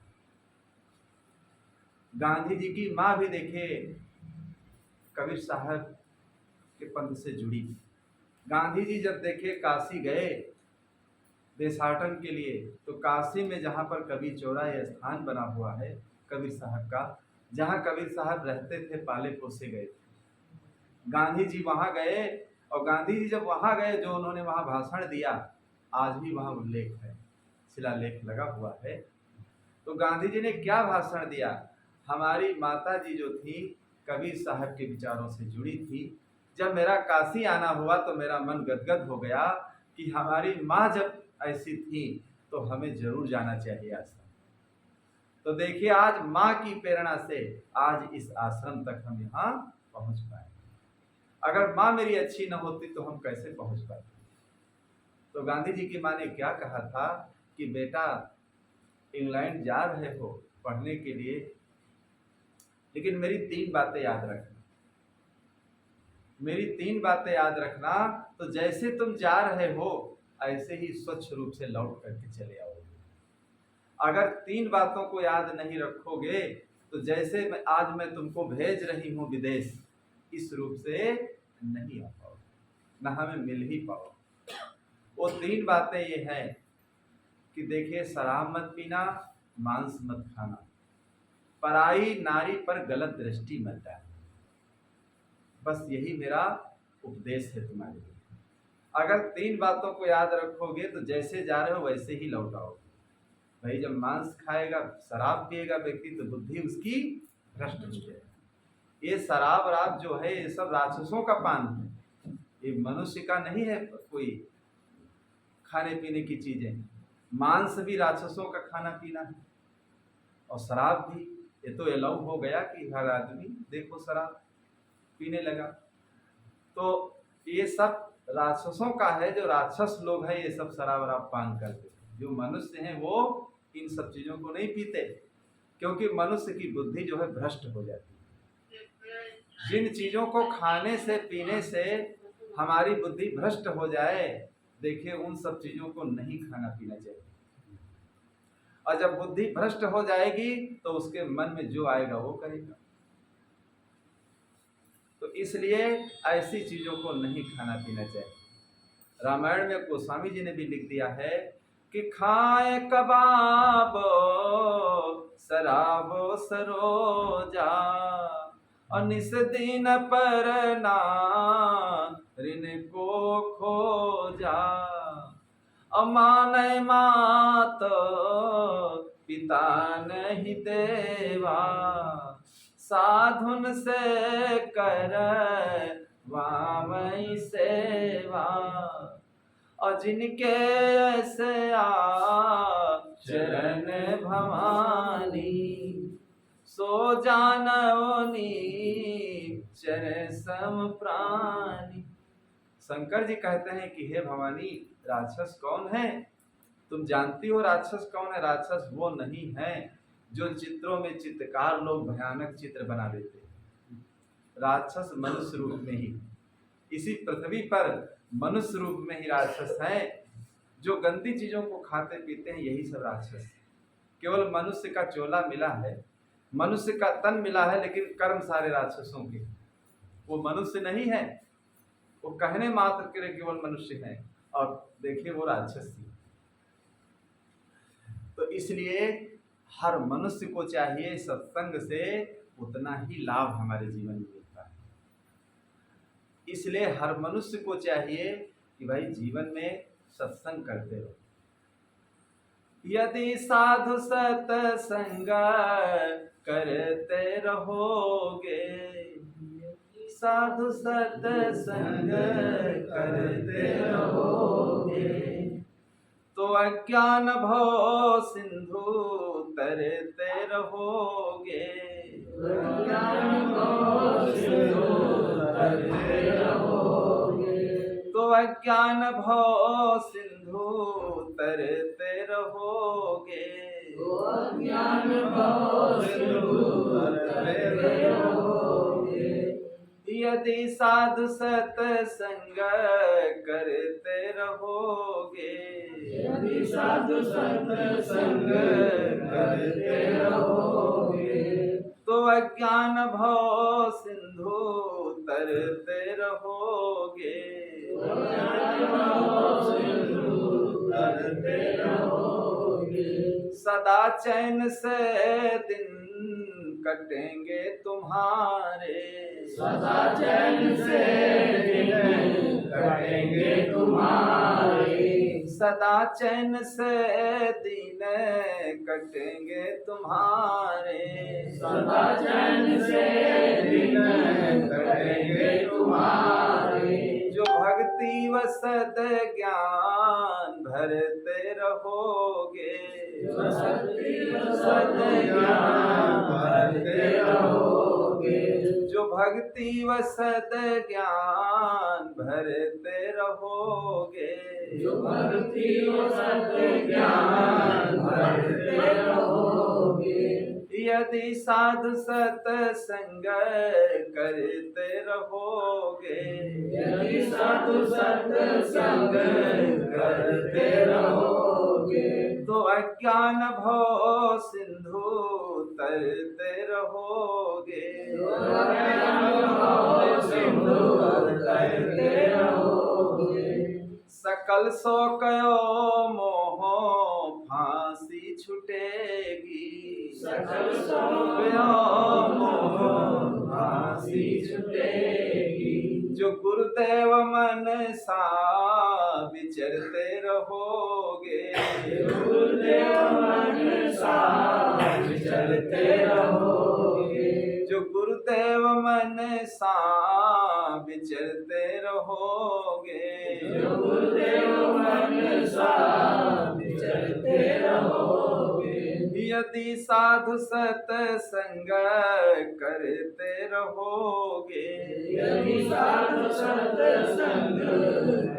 गांधी जी की माँ भी देखे कबीर साहब के पंथ से जुड़ी थी। गांधी जी जब देखे काशी गए देशाटन के लिए, तो काशी में जहाँ पर कबीर चौराहे स्थान बना हुआ है कबीर साहब का, जहाँ कबीर साहब रहते थे, पाले पोसे गए थे, गांधी जी वहाँ गए। और गांधी जी जब वहाँ गए, जो उन्होंने वहाँ भाषण दिया, आज भी वहाँ उल्लेख है, शिलालेख लगा हुआ है। तो गांधी जी ने क्या भाषण दिया। हमारी माता जी जो थी कबीर साहब के विचारों से जुड़ी थी। जब मेरा काशी आना हुआ तो मेरा मन गदगद हो गया कि हमारी माँ जब ऐसी थी तो हमें जरूर जाना चाहिए आश्रम। तो देखिए आज माँ की प्रेरणा से आज इस आश्रम तक हम यहाँ पहुँच पाए। अगर माँ मेरी अच्छी न होती तो हम कैसे पहुँच पाते। तो गांधी जी की माँ ने क्या कहा था कि बेटा इंग्लैंड जा रहे हो पढ़ने के लिए, लेकिन मेरी 3 बातें याद रखना। मेरी 3 बातें याद रखना, तो जैसे तुम जा रहे हो ऐसे ही स्वच्छ रूप से लौट करके चले आओगे। अगर 3 बातों को याद नहीं रखोगे तो जैसे आज मैं तुमको भेज रही हूँ विदेश, इस रूप से नहीं आ पाओगे, न हमें मिल ही पाओगे। वो 3 बातें ये हैं कि देखिए शराब मत पीना, मांस मत खाना, पराई नारी पर गलत दृष्टि मत डालना। बस यही मेरा उपदेश है तुम्हारे लिए। अगर 3 बातों को याद रखोगे तो जैसे जा रहे हो वैसे ही लौट आओगे। भाई जब मांस खाएगा, शराब पिएगा व्यक्ति तो बुद्धि उसकी भ्रष्ट हो जाएगी। ये शराब राब जो है ये सब राक्षसों का पान है, ये मनुष्य का नहीं है। कोई खाने पीने की चीजें, मांस भी राक्षसों का खाना पीना है और शराब भी। ये तो अलाउ हो गया कि हर आदमी देखो शराब पीने लगा। तो ये सब राक्षसों का है, जो राक्षस लोग हैं ये सब शराब वराब पान करते। जो मनुष्य हैं वो इन सब चीजों को नहीं पीते, क्योंकि मनुष्य की बुद्धि जो है भ्रष्ट हो जाती है। जिन चीजों को खाने से पीने से हमारी बुद्धि भ्रष्ट हो जाए, देखिए उन सब चीजों को नहीं खाना पीना चाहिए। और जब बुद्धि भ्रष्ट हो जाएगी तो उसके मन में जो आएगा वो करेगा। तो इसलिए ऐसी चीजों को नहीं खाना पीना चाहिए। रामायण में गोस्वामी जी ने भी लिख दिया है कि खाए कबाब शराब सरोजा और निस दिन पर ना ऋण को खोजा। अमानय मात पिता नहीं देवा साधुन से कर वामई सेवा। और जिनके ऐसे चरण भवानी सो जानवनी चर सम प्राणी। शंकर जी कहते हैं कि हे भवानी राक्षस कौन है। तुम जानती हो राक्षस कौन है। राक्षस वो नहीं है जो चित्रों में चित्रकार लोग भयानक चित्र बना देते हैं। राक्षस मनुष्य रूप में ही, इसी पृथ्वी पर मनुष्य रूप में ही राक्षस हैं। जो गंदी चीजों को खाते पीते हैं यही सब राक्षस। केवल मनुष्य का चोला मिला है, मनुष्य का तन मिला है, लेकिन कर्म सारे राक्षसों के। वो मनुष्य नहीं है, वो कहने मात्र के लिए केवल मनुष्य हैं और देखिए वो राक्षस ही। तो इसलिए हर मनुष्य को चाहिए सत्संग से उतना ही लाभ हमारे जीवन में मिलता है। इसलिए हर मनुष्य को चाहिए कि भाई जीवन में सत्संग करते रहो। यदि साधु सत्संग करते रहोगे, साधु सत्संग करते रहोगे, तो अज्ञान भव सिंधु तरते रहोगे, तो अज्ञान भव सिंधु तरते रहोगे, यदि साधु सत्संग करते रहोगे, यदि साधु सत्संग करते रहोगे, तो अज्ञान भव सिंधु तरते रहोगे, करते रहोगे, सदा चैन से दिन कटेंगे तुम्हारे, सदा चैन से दिन कटेंगे तुम्हारे, सदा चैन से दिन कटेंगे तुम्हारे, सदा चैन से दिन कटेंगे तुम्हारे, जो भक्ति व सद ज्ञान भरते रहोगे, सद ज्ञान भरते रहोगे, जो भक्ति व सद ज्ञान भरते रहोगे, जो भक्ति व सद ज्ञान भरते रहोगे, यदि साधु सत्संग करते रहोगे, यदि साधु सत्संग करते रहोगे, तो अज्ञान भव सिंधु तरते रहोगे, सिंधु तरते रहोगे, सकल शोकयो मोह फांसी छुटेगी, सकल शोकयो मोह फांसी छुटेगी, जो गुरुदेव मन सा विचरते रहोगे, गुरुदेव मन सा विचरते रहोगे, जो गुरुदेव मन सा विचरते रहोगे, जो गुरुदेव मन सा विचरते रहोगे, यदि साधु सत्संग करते रहोगे, यदि साधु सत्संग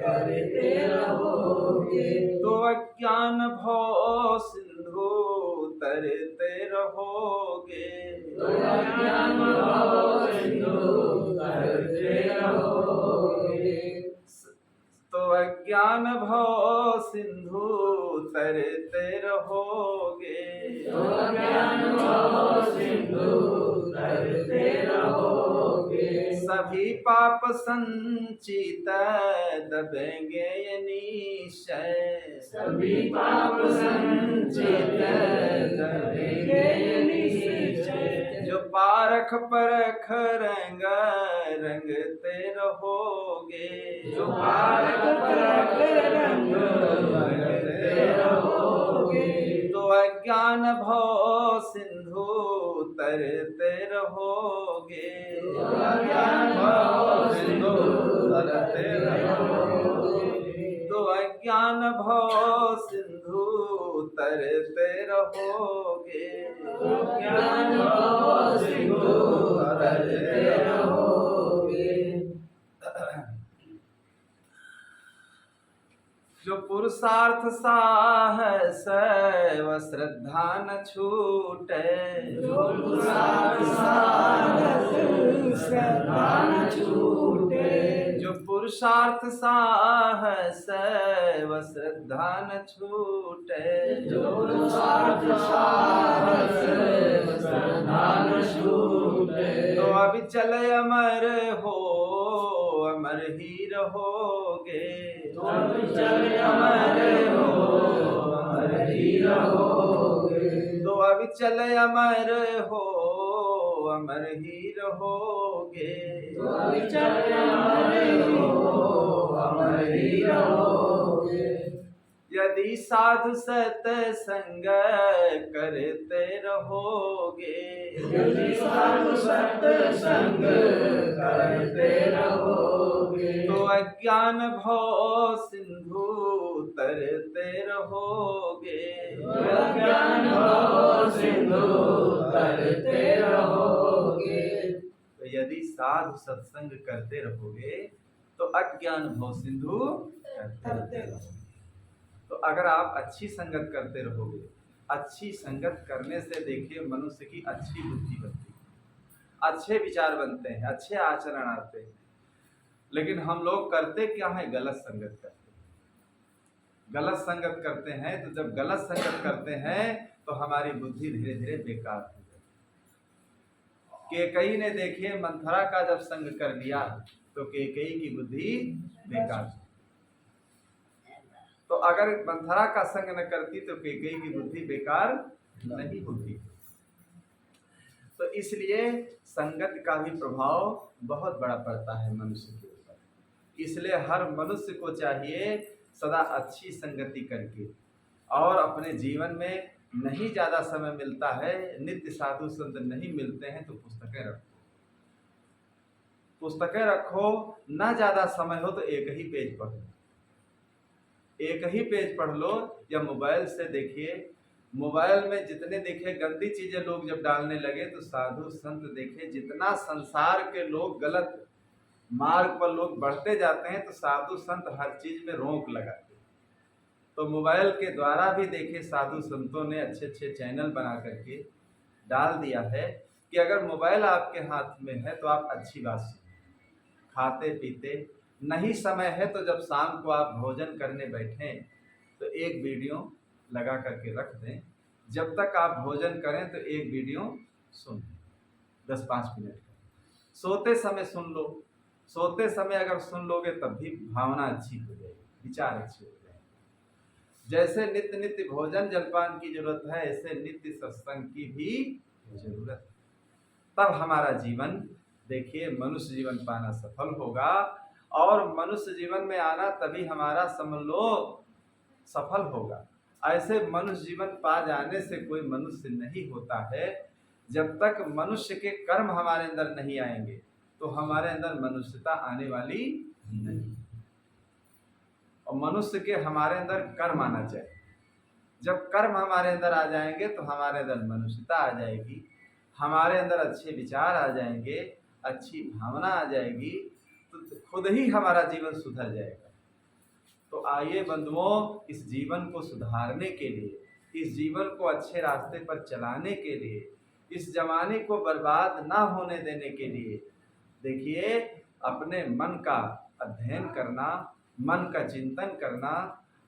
करते रहोगे, तो अज्ञान भव सिंधु तरते रहोगे, तो अज्ञान भव सिंधु तरते रहोगे, तो अज्ञान भव सिंधु तरते रहोगे, तो अज्ञान भव सिंधु तरते रहोगे, सभी पाप संचित दबेंगे ये निश्चय, सभी पाप संचित दबेंगे निश्चय, जो पारख परख रंग रंगते रहोगे, जो पारख परख रंग रंगते रहोगे, तो अज्ञान भव सिंधु तरते रहोगे, तो अज्ञान भव सिंधु तरते रहोगे, तो अज्ञान भव सिंधु तरते रहोगे, तो अज्ञान भव सिंधु तरते रहोगे, जो पुरुषार्थ साहस व श्रद्धा न छूटे, जो पुरुषार्थ साहस श्रद्धा न छूटे, जो पुरुषार्थ साहस व श्रद्धा न छूटे, जो पुरुषार्थ साहस श्रद्धा न छूटे, तो अविचल अमर हो अमर ही रहोगे, तो अविचल अमर हो अमर ही रहोगे, तो अविचल अमर हो अमर ही रहोगे, तो अविचल अमर हो अमर ही रहोगे, यदि साधु सत्संग करते रहोगे, यदि साधु सत्संग करते रहोगे, तो अज्ञान भव सिंधु तरते रहोगे। अज्ञान भव सिंधु तरते रहोगे। तो यदि साधु सत्संग करते रहोगे तो अज्ञान भव सिंधु तरते रहोगे। तो अगर आप अच्छी संगत करते रहोगे, अच्छी संगत करने से देखिए मनुष्य की अच्छी बुद्धि बनती है, अच्छे विचार बनते हैं, अच्छे आचरण आते हैं। लेकिन हम लोग करते क्या है? गलत संगत करते हैं। गलत संगत करते हैं तो जब गलत संगत करते हैं तो हमारी बुद्धि धीरे धीरे बेकार हो जाती है। केकई ने देखिए मंथरा का जब संग कर लिया तो केकई की बुद्धि बेकार हो। तो अगर मंथरा का संग न करती तो केकई की बुद्धि बेकार नहीं होती। तो इसलिए संगत का भी प्रभाव बहुत बड़ा पड़ता है मनुष्य के ऊपर। इसलिए हर मनुष्य को चाहिए सदा अच्छी संगति करके, और अपने जीवन में नहीं ज़्यादा समय मिलता है, नित्य साधु संत नहीं मिलते हैं, तो पुस्तकें रखो। पुस्तकें रखो, ना ज़्यादा समय हो तो एक ही पेज पढ़ो, एक ही पेज पढ़ लो। या मोबाइल से देखिए, मोबाइल में जितने देखिए गंदी चीजें लोग जब डालने लगे तो साधु संत देखिए जितना संसार के लोग गलत मार्ग पर लोग बढ़ते जाते हैं तो साधु संत हर चीज में रोक लगाते हैं। तो मोबाइल के द्वारा भी देखिए साधु संतों ने अच्छे अच्छे चैनल बना करके डाल दिया है कि अगर मोबाइल आपके हाथ में है तो आप अच्छी बात सुनिए, खाते पीते नहीं समय है तो जब शाम को आप भोजन करने बैठें तो एक वीडियो लगा करके रख दें। जब तक आप भोजन करें तो एक वीडियो सुन 10-5 मिनट का। सोते समय सुन लो, सोते समय अगर सुन लोगे तब भी भावना अच्छी हो जाएगी, विचार अच्छे हो जाएंगे। जैसे नित्य नित्य भोजन जलपान की जरूरत है, ऐसे नित्य सत्संग की भी जरूरत है। तब हमारा जीवन देखिए मनुष्य जीवन पाना सफल होगा। और मनुष्य जीवन में आना तभी हमारा समझ लो सफल होगा। ऐसे मनुष्य जीवन पा जाने से कोई मनुष्य नहीं होता है। जब तक मनुष्य के कर्म हमारे अंदर नहीं आएंगे तो हमारे अंदर मनुष्यता आने वाली नहीं। और मनुष्य के हमारे अंदर कर्म आना चाहिए। जब कर्म हमारे अंदर आ जाएंगे तो हमारे अंदर मनुष्यता आ जाएगी, हमारे अंदर अच्छे विचार आ जाएंगे, अच्छी भावना आ जाएगी, तो खुद ही हमारा जीवन सुधर जाएगा। तो आइए बंधुओं, इस जीवन को सुधारने के लिए, इस जीवन को अच्छे रास्ते पर चलाने के लिए, इस जमाने को बर्बाद ना होने देने के लिए देखिए अपने मन का अध्ययन करना, मन का चिंतन करना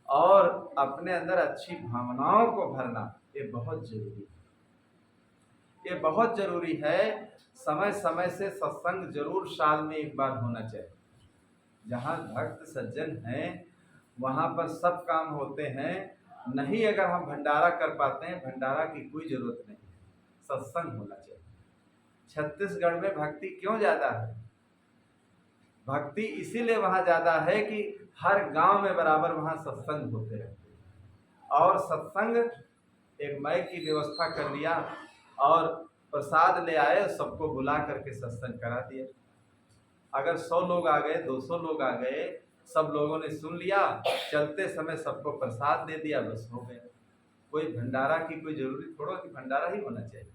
और अपने अंदर अच्छी भावनाओं को भरना, ये बहुत जरूरी है। ये बहुत जरूरी है। समय समय से सत्संग जरूर साल में एक बार होना चाहिए। जहाँ भक्त सज्जन हैं वहाँ पर सब काम होते हैं। नहीं अगर हम भंडारा कर पाते हैं, भंडारा की कोई जरूरत नहीं, सत्संग होना चाहिए। छत्तीसगढ़ में भक्ति क्यों ज़्यादा है? भक्ति इसीलिए वहाँ ज़्यादा है कि हर गांव में बराबर वहाँ सत्संग होते रहते हैं। और सत्संग एक माइक की व्यवस्था कर लिया और प्रसाद ले आए, सबको बुला करके सत्संग करा दिया। अगर 100 लोग आ गए, 200 लोग आ गए, सब लोगों ने सुन लिया, चलते समय सबको प्रसाद दे दिया, बस हो गया। कोई भंडारा की कोई जरूरी थोड़ा कि भंडारा ही होना चाहिए।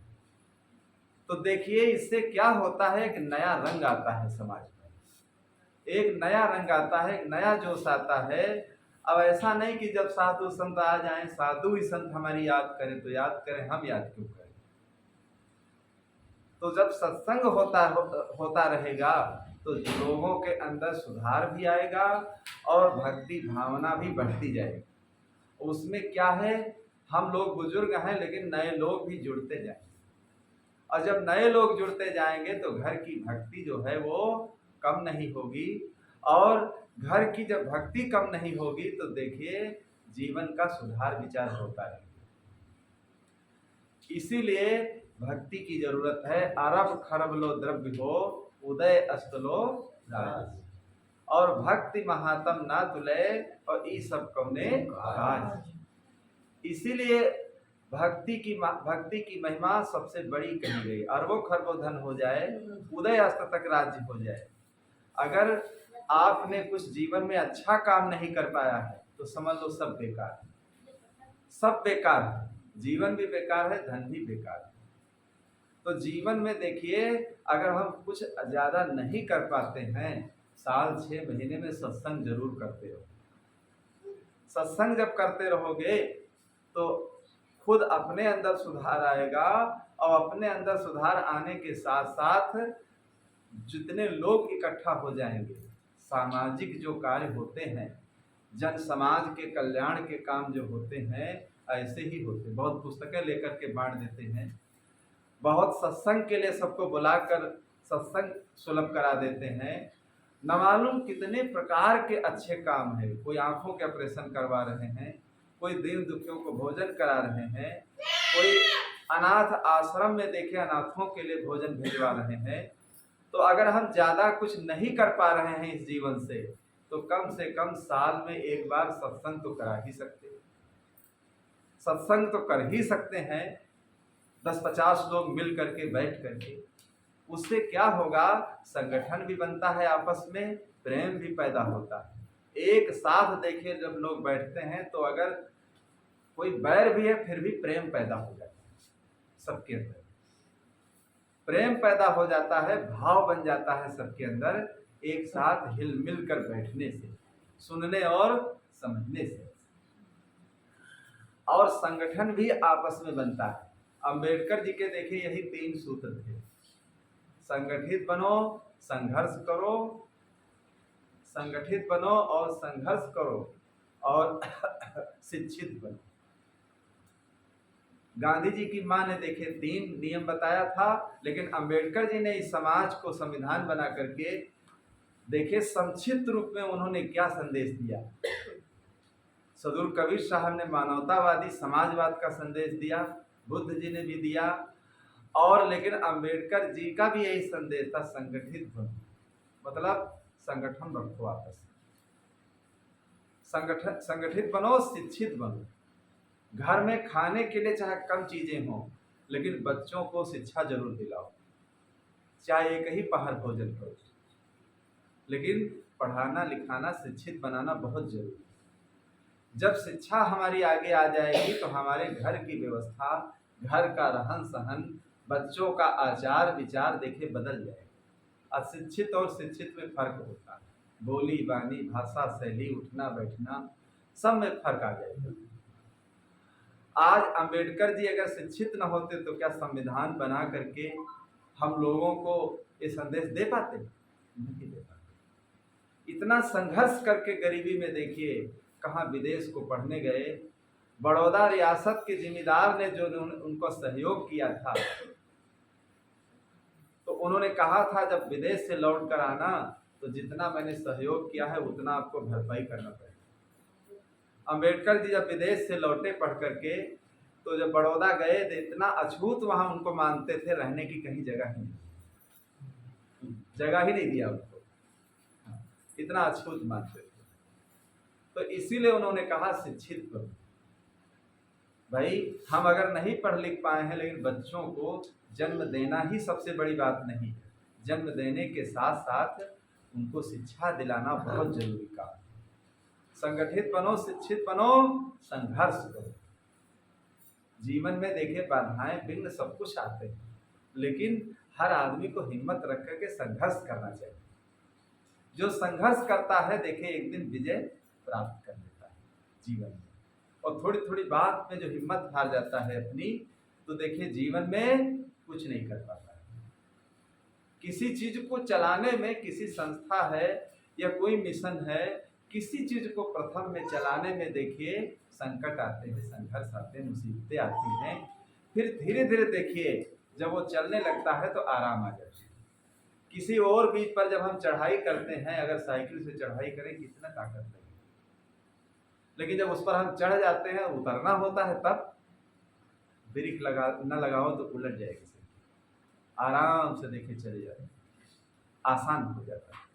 तो देखिए इससे क्या होता है, एक नया रंग आता है समाज में, एक नया रंग आता है, एक नया जोश आता है। अब ऐसा नहीं कि जब साधु संत आ जाएं, साधु ही संत हमारी याद करें तो याद करें, हम याद क्यों करें? तो जब सत्संग होता रहेगा तो लोगों के अंदर सुधार भी आएगा और भक्ति भावना भी बढ़ती जाएगी। उसमें क्या है, हम लोग बुजुर्ग हैं लेकिन नए लोग भी जुड़ते जाएंगे, और जब नए लोग जुड़ते जाएंगे तो घर की भक्ति जो है वो कम नहीं होगी। और घर की जब भक्ति कम नहीं होगी तो देखिए जीवन का सुधार विचार होता है। इसीलिए भक्ति की जरूरत है। अरब खरब लो द्रव्य हो, उदय अस्त लो राज। और भक्ति महात्म ना तुले और ई सब कौने काज। इसीलिए भक्ति की महिमा सबसे बड़ी कही गई। अरबों खरबों धन हो जाए, उदय अस्त तक राज्य हो जाए, अगर आपने कुछ जीवन में अच्छा काम नहीं कर पाया है तो समझ लो सब बेकार है, सब बेकार है। जीवन भी बेकार है, धन भी बेकार है। तो जीवन में देखिए, अगर हम कुछ ज्यादा नहीं कर पाते हैं, साल 6 महीने में सत्संग जरूर करते रहो। सत्संग जब करते रहोगे तो खुद अपने अंदर सुधार आएगा, और अपने अंदर सुधार आने के साथ साथ जितने लोग इकट्ठा हो जाएंगे, सामाजिक जो कार्य होते हैं, जन समाज के कल्याण के काम जो होते हैं, ऐसे ही होते। बहुत पुस्तकें लेकर के बांट देते हैं, बहुत सत्संग के लिए सबको बुलाकर सत्संग सुलभ करा देते हैं। न मालूम कितने प्रकार के अच्छे काम है। कोई आंखों के ऑपरेशन करवा रहे हैं, कोई दीन दुखियों को भोजन करा रहे हैं, कोई अनाथ आश्रम में देखे अनाथों के लिए भोजन भिजवा रहे हैं। तो अगर हम ज्यादा कुछ नहीं कर पा रहे हैं इस जीवन से, तो कम से कम साल में एक बार सत्संग तो करा ही सकते हैं, सत्संग तो कर ही सकते हैं। 10-50 लोग मिल करके बैठ करके, उससे क्या होगा, संगठन भी बनता है, आपस में प्रेम भी पैदा होता है। एक साथ देखिए जब लोग बैठते हैं तो अगर कोई बैर भी है फिर भी प्रेम पैदा हो जाता है, सबके अंदर प्रेम पैदा हो जाता है, भाव बन जाता है सबके अंदर, एक साथ हिल मिल कर बैठने से, सुनने और समझने से। और संगठन भी आपस में बनता है। अंबेडकर जी के देखिए यही 3 सूत्र थे, संगठित बनो, संघर्ष करो, संगठित बनो और संघर्ष करो, और शिक्षित बनो। गांधी जी की मां ने देखे 3 नियम बताया था, लेकिन अंबेडकर जी ने इस समाज को संविधान बना करके देखे संक्षिप्त रूप में उन्होंने क्या संदेश दिया। सदुर कबीर साहब ने मानवतावादी समाजवाद का संदेश दिया, बुद्ध जी ने भी दिया, और लेकिन अंबेडकर जी का भी यही संदेश था, संगठित बनो, मतलब संगठन रखो आपस में, संगठित बनो, शिक्षित बनो। घर में खाने के लिए चाहे कम चीजें हों, लेकिन बच्चों को शिक्षा जरूर दिलाओ, चाहे एक ही पहर भोजन करो, लेकिन पढ़ाना लिखाना शिक्षित बनाना बहुत जरूरी है। जब शिक्षा हमारी आगे आ जाएगी तो हमारे घर की व्यवस्था, घर का रहन सहन, बच्चों का आचार विचार देखे बदल जाएगा। अशिक्षित और शिक्षित में फर्क होता है, बोली बानी, भाषा शैली, उठना बैठना, सब में फर्क आ जाएगा। आज अंबेडकर जी अगर शिक्षित न होते तो क्या संविधान बना करके हम लोगों को ये संदेश दे पाते? नहीं दे पाते। इतना संघर्ष करके गरीबी में देखिए कहाँ विदेश को पढ़ने गए, बड़ौदा रियासत के जिम्मेदार ने जो उनको सहयोग किया था, तो उन्होंने कहा था जब विदेश से लौट कर आना तो जितना मैंने सहयोग किया है उतना आपको भरपाई करना पड़ेगा। अंबेडकर जी जब विदेश से लौटे पढ़ करके, तो जब बड़ौदा गए तो इतना अछूत वहां उनको मानते थे, रहने की कहीं जगह ही नहीं, जगह ही नहीं दिया उनको, इतना अछूत मानते थे। तो इसीलिए उन्होंने कहा शिक्षित बनो। भाई हम अगर नहीं पढ़ लिख पाए हैं, लेकिन बच्चों को जन्म देना ही सबसे बड़ी बात नहीं है, जन्म देने के साथ साथ उनको शिक्षा दिलाना बहुत जरूरी काम है। संगठित बनो, शिक्षित बनो, संघर्ष करो। जीवन में देखिए बाधाएं विघ्न सब कुछ आते हैं, लेकिन हर आदमी को हिम्मत रख करके संघर्ष करना चाहिए। जो संघर्ष करता है देखिए एक दिन विजय प्राप्त कर लेता है जीवन में। और थोड़ी थोड़ी बात में जो हिम्मत हार जाता है अपनी, तो देखिए जीवन में कुछ नहीं कर पाता है। किसी चीज को चलाने में, किसी संस्था है या कोई मिशन है, किसी चीज को प्रथम में चलाने में देखिए संकट आते हैं, संघर्ष आते हैं, मुसीबतें आती हैं। फिर धीरे धीरे देखिए जब वो चलने लगता है तो आराम आ जाता है। किसी और बीच पर जब हम चढ़ाई करते हैं, अगर साइकिल से चढ़ाई करें कितना ताकत लगेगी, लेकिन जब उस पर हम चढ़ जाते हैं, उतरना होता है, तब ब्रेक न लगाओ तो उलट जाएगी। आराम से देखिए चले जाते, आसान हो जाता है।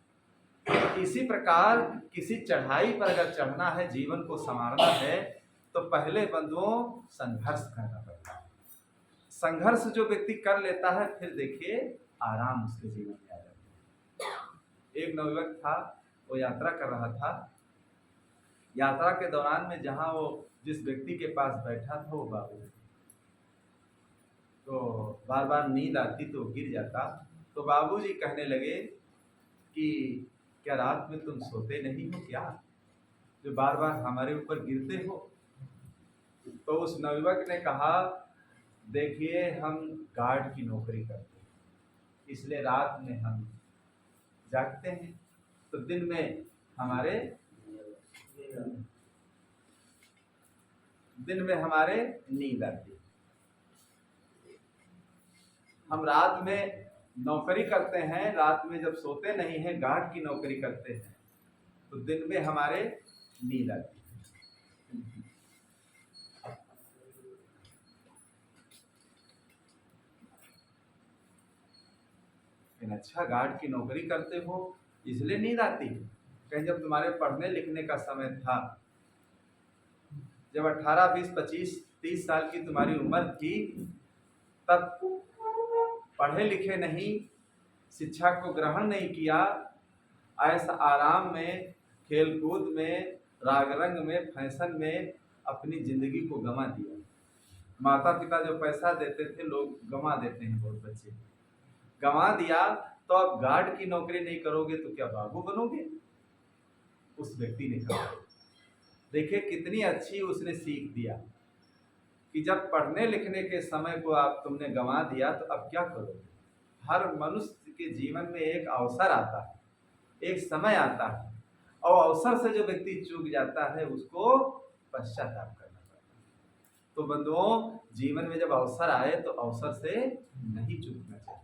इसी प्रकार किसी चढ़ाई पर अगर चढ़ना है, जीवन को संवारना है, तो पहले बंधुओं संघर्ष करना पड़ता है। संघर्ष जो व्यक्ति कर लेता है, फिर देखिए आराम उसके जीवन में आ जाता है। एक नवयुवक था, वो यात्रा कर रहा था। यात्रा के दौरान में जहाँ वो जिस व्यक्ति के पास बैठा था वो बाबू, तो बार बार नींद आती तो गिर जाता। तो बाबूजी कहने लगे कि क्या रात में तुम सोते नहीं हो क्या, जो बार बार हमारे ऊपर गिरते हो? तो उस नवयुवक ने कहा, देखिए हम गार्ड की नौकरी करते हैं, इसलिए रात में हम जागते हैं, तो दिन में हमारे नींद आती है। हम रात में नौकरी करते हैं, रात में जब सोते नहीं हैं, गार्ड की नौकरी करते हैं, तो दिन में हमारे नींद आती है। अच्छा, गार्ड की नौकरी करते हो इसलिए नींद आती है? कहीं जब तुम्हारे पढ़ने लिखने का समय था, जब 18, 20, 25, 30 साल की तुम्हारी उम्र थी, तब पढ़े लिखे नहीं, शिक्षा को ग्रहण नहीं किया, ऐसा आराम में, खेल कूद में, राग रंग में, फैशन में अपनी जिंदगी को गंवा दिया। माता पिता जो पैसा देते थे, लोग गंवा देते हैं, बहुत बच्चे गंवा दिया। तो अब गार्ड की नौकरी नहीं करोगे तो क्या बाबू बनोगे? उस व्यक्ति ने कहा। देखिए कितनी अच्छी उसने सीख दिया कि जब पढ़ने लिखने के समय को आप तुमने गंवा दिया, तो अब क्या करोगे? हर मनुष्य के जीवन में एक अवसर आता है, एक समय आता है, और अवसर से जो व्यक्ति चूक जाता है उसको पश्चाताप करना पड़ता है। तो बंधुओं, जीवन में जब अवसर आए तो अवसर से नहीं चूकना चाहिए।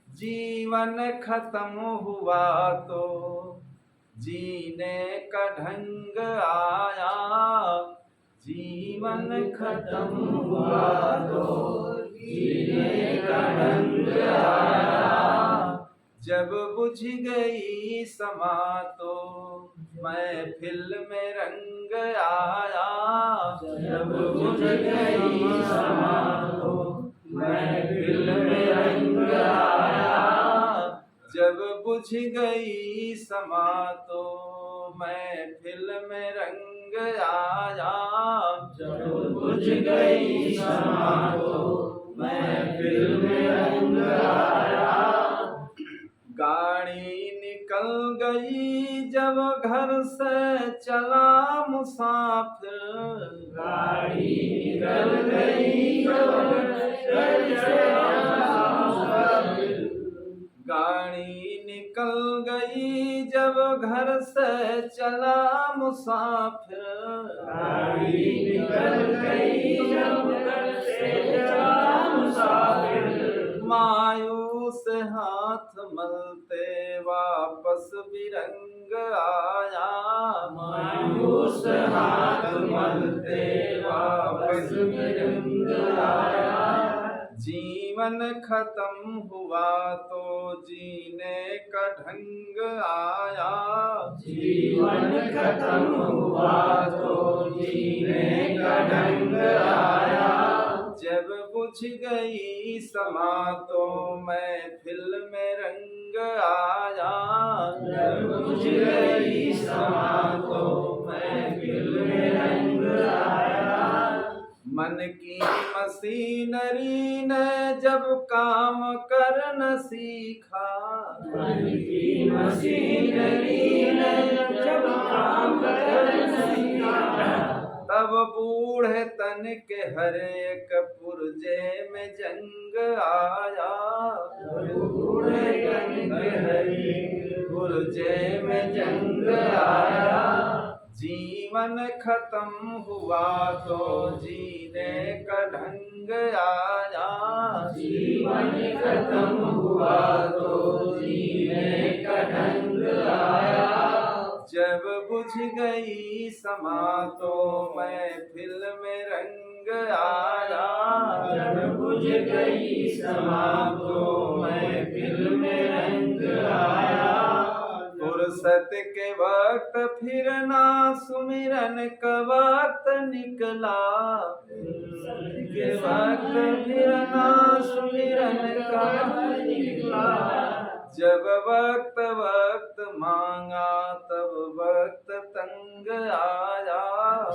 जीवन खत्म हुआ तो जीने का ढंग आया, जीवन खत्म हुआ तो जीने का ढंग आया। जब बुझ गई समा तो महफिल में रंग आया, जब बुझ गई समा तो महफिल में रंग आया। जब बुझ गई समा तो महफिल में रंग आया, जब बुझ गई समा तो महफिल में रंग आया। गाड़ी निकल गई जब घर से चला मुसाफिर, गाड़ी निकल गई जब घर से चला मुसाफिर। गाड़ी निकल गई जब घर से चला मुसाफिर, गाड़ी निकल गई जब घर से चला मुसाफिर। मायूस हाथ मलते वापस बिरंग आया, मायूस हाथ मलते वापस बिरंग आया। जीवन खत्म हुआ तो जीने का ढंग आया, जीवन खत्म हुआ तो जीने का ढंग आया। जब बुझ गई समा तो महफिल में रंग आया, जब बुझ गई समा तो महफिल में रंग आया। मन की मशीनरी ने जब काम करना सीखा, मन की मशीनरी ने जब काम करना सीखा, तब बूढ़े तन के हर एक पुर्जे में जंग आया, बूढ़े तन के हर एक पुर्जे में जंग आया। जीवन खत्म हुआ तो जीने का ढंग आया, जीवन खत्म हुआ तो जीने का ढंग आया। जब बुझ गई समा तो महफिल में रंग आया, जब बुझ गई समा तो महफिल में रंग आया। फुर्सत के वक्त फिर ना सुमिरन का वक्त निकला, के वक्त फिर ना सुमिरन का वक्त निकला। जब वक्त वक्त मांगा तब वक्त तंग आया,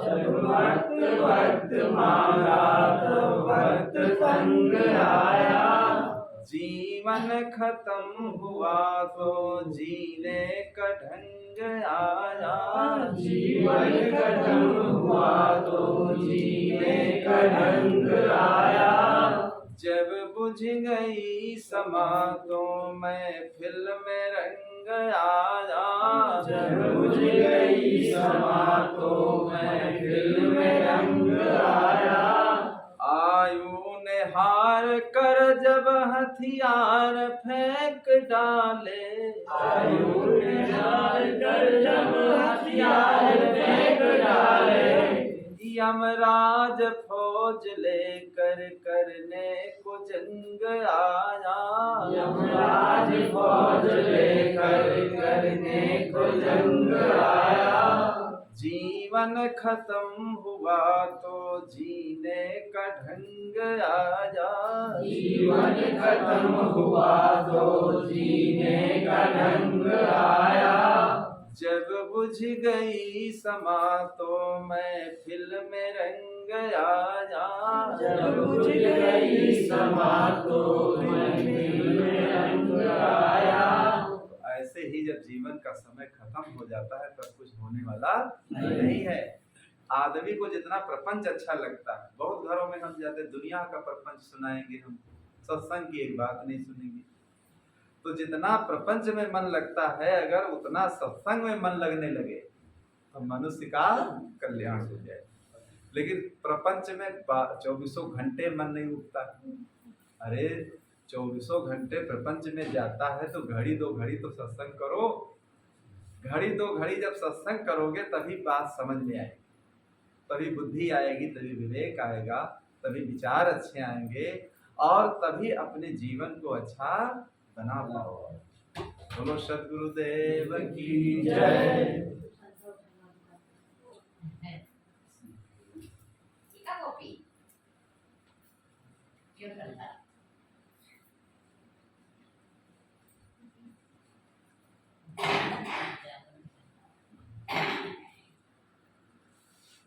जब वक्त वक्त मांगा तब वक्त तंग आया। जीवन खत्म हुआ तो जीने का ढंग आया, जीवन खत्म हुआ तो जीने का ढंग आया। जब बुझ गई समा तो महफिल में रंग आया, जब बुझ गई समा तो महफिल में रंग आया। आयु ने हार कर जब हथियार फेंक डाले, आयु ने हार कर जब हथियार फेंक डाले। यमराज फौज लेकर करने को जंग आया, यमराज फौज लेकर करने को जंग आया। जीवन खत्म हुआ तो जीने का ढंग आया, जीवन खत्म हुआ तो जीने का ढंग आया। जब बुझ गई समा तो महफिल में रंग आया, जब बुझ गई समा तो महफिल में रंग आया। ऐसे ही जब जीवन का समय खत्म हो जाता है तब कुछ होने वाला नहीं है। आदमी को जितना प्रपंच अच्छा लगता है, बहुत घरों में हम जाते दुनिया का प्रपंच सुनाएंगे, हम सत्संग की एक बात नहीं सुनेंगे। तो जितना प्रपंच में मन लगता है, अगर उतना सत्संग में मन लगने लगे तो मनुष्य का कल्याण हो जाए। लेकिन प्रपंच में 24 घंटे मन नहीं उठता। अरे 24 घंटे प्रपंच में जाता है तो घड़ी दो घड़ी तो सत्संग करो। घड़ी दो घड़ी जब सत्संग करोगे तभी बात समझ में आएगी, तभी बुद्धि आएगी, तभी विवेक आएगा, तभी विचार अच्छे आएंगे और तभी अपने जीवन को अच्छा बना पाओ। बोलो सद्गुरुदेव की जय।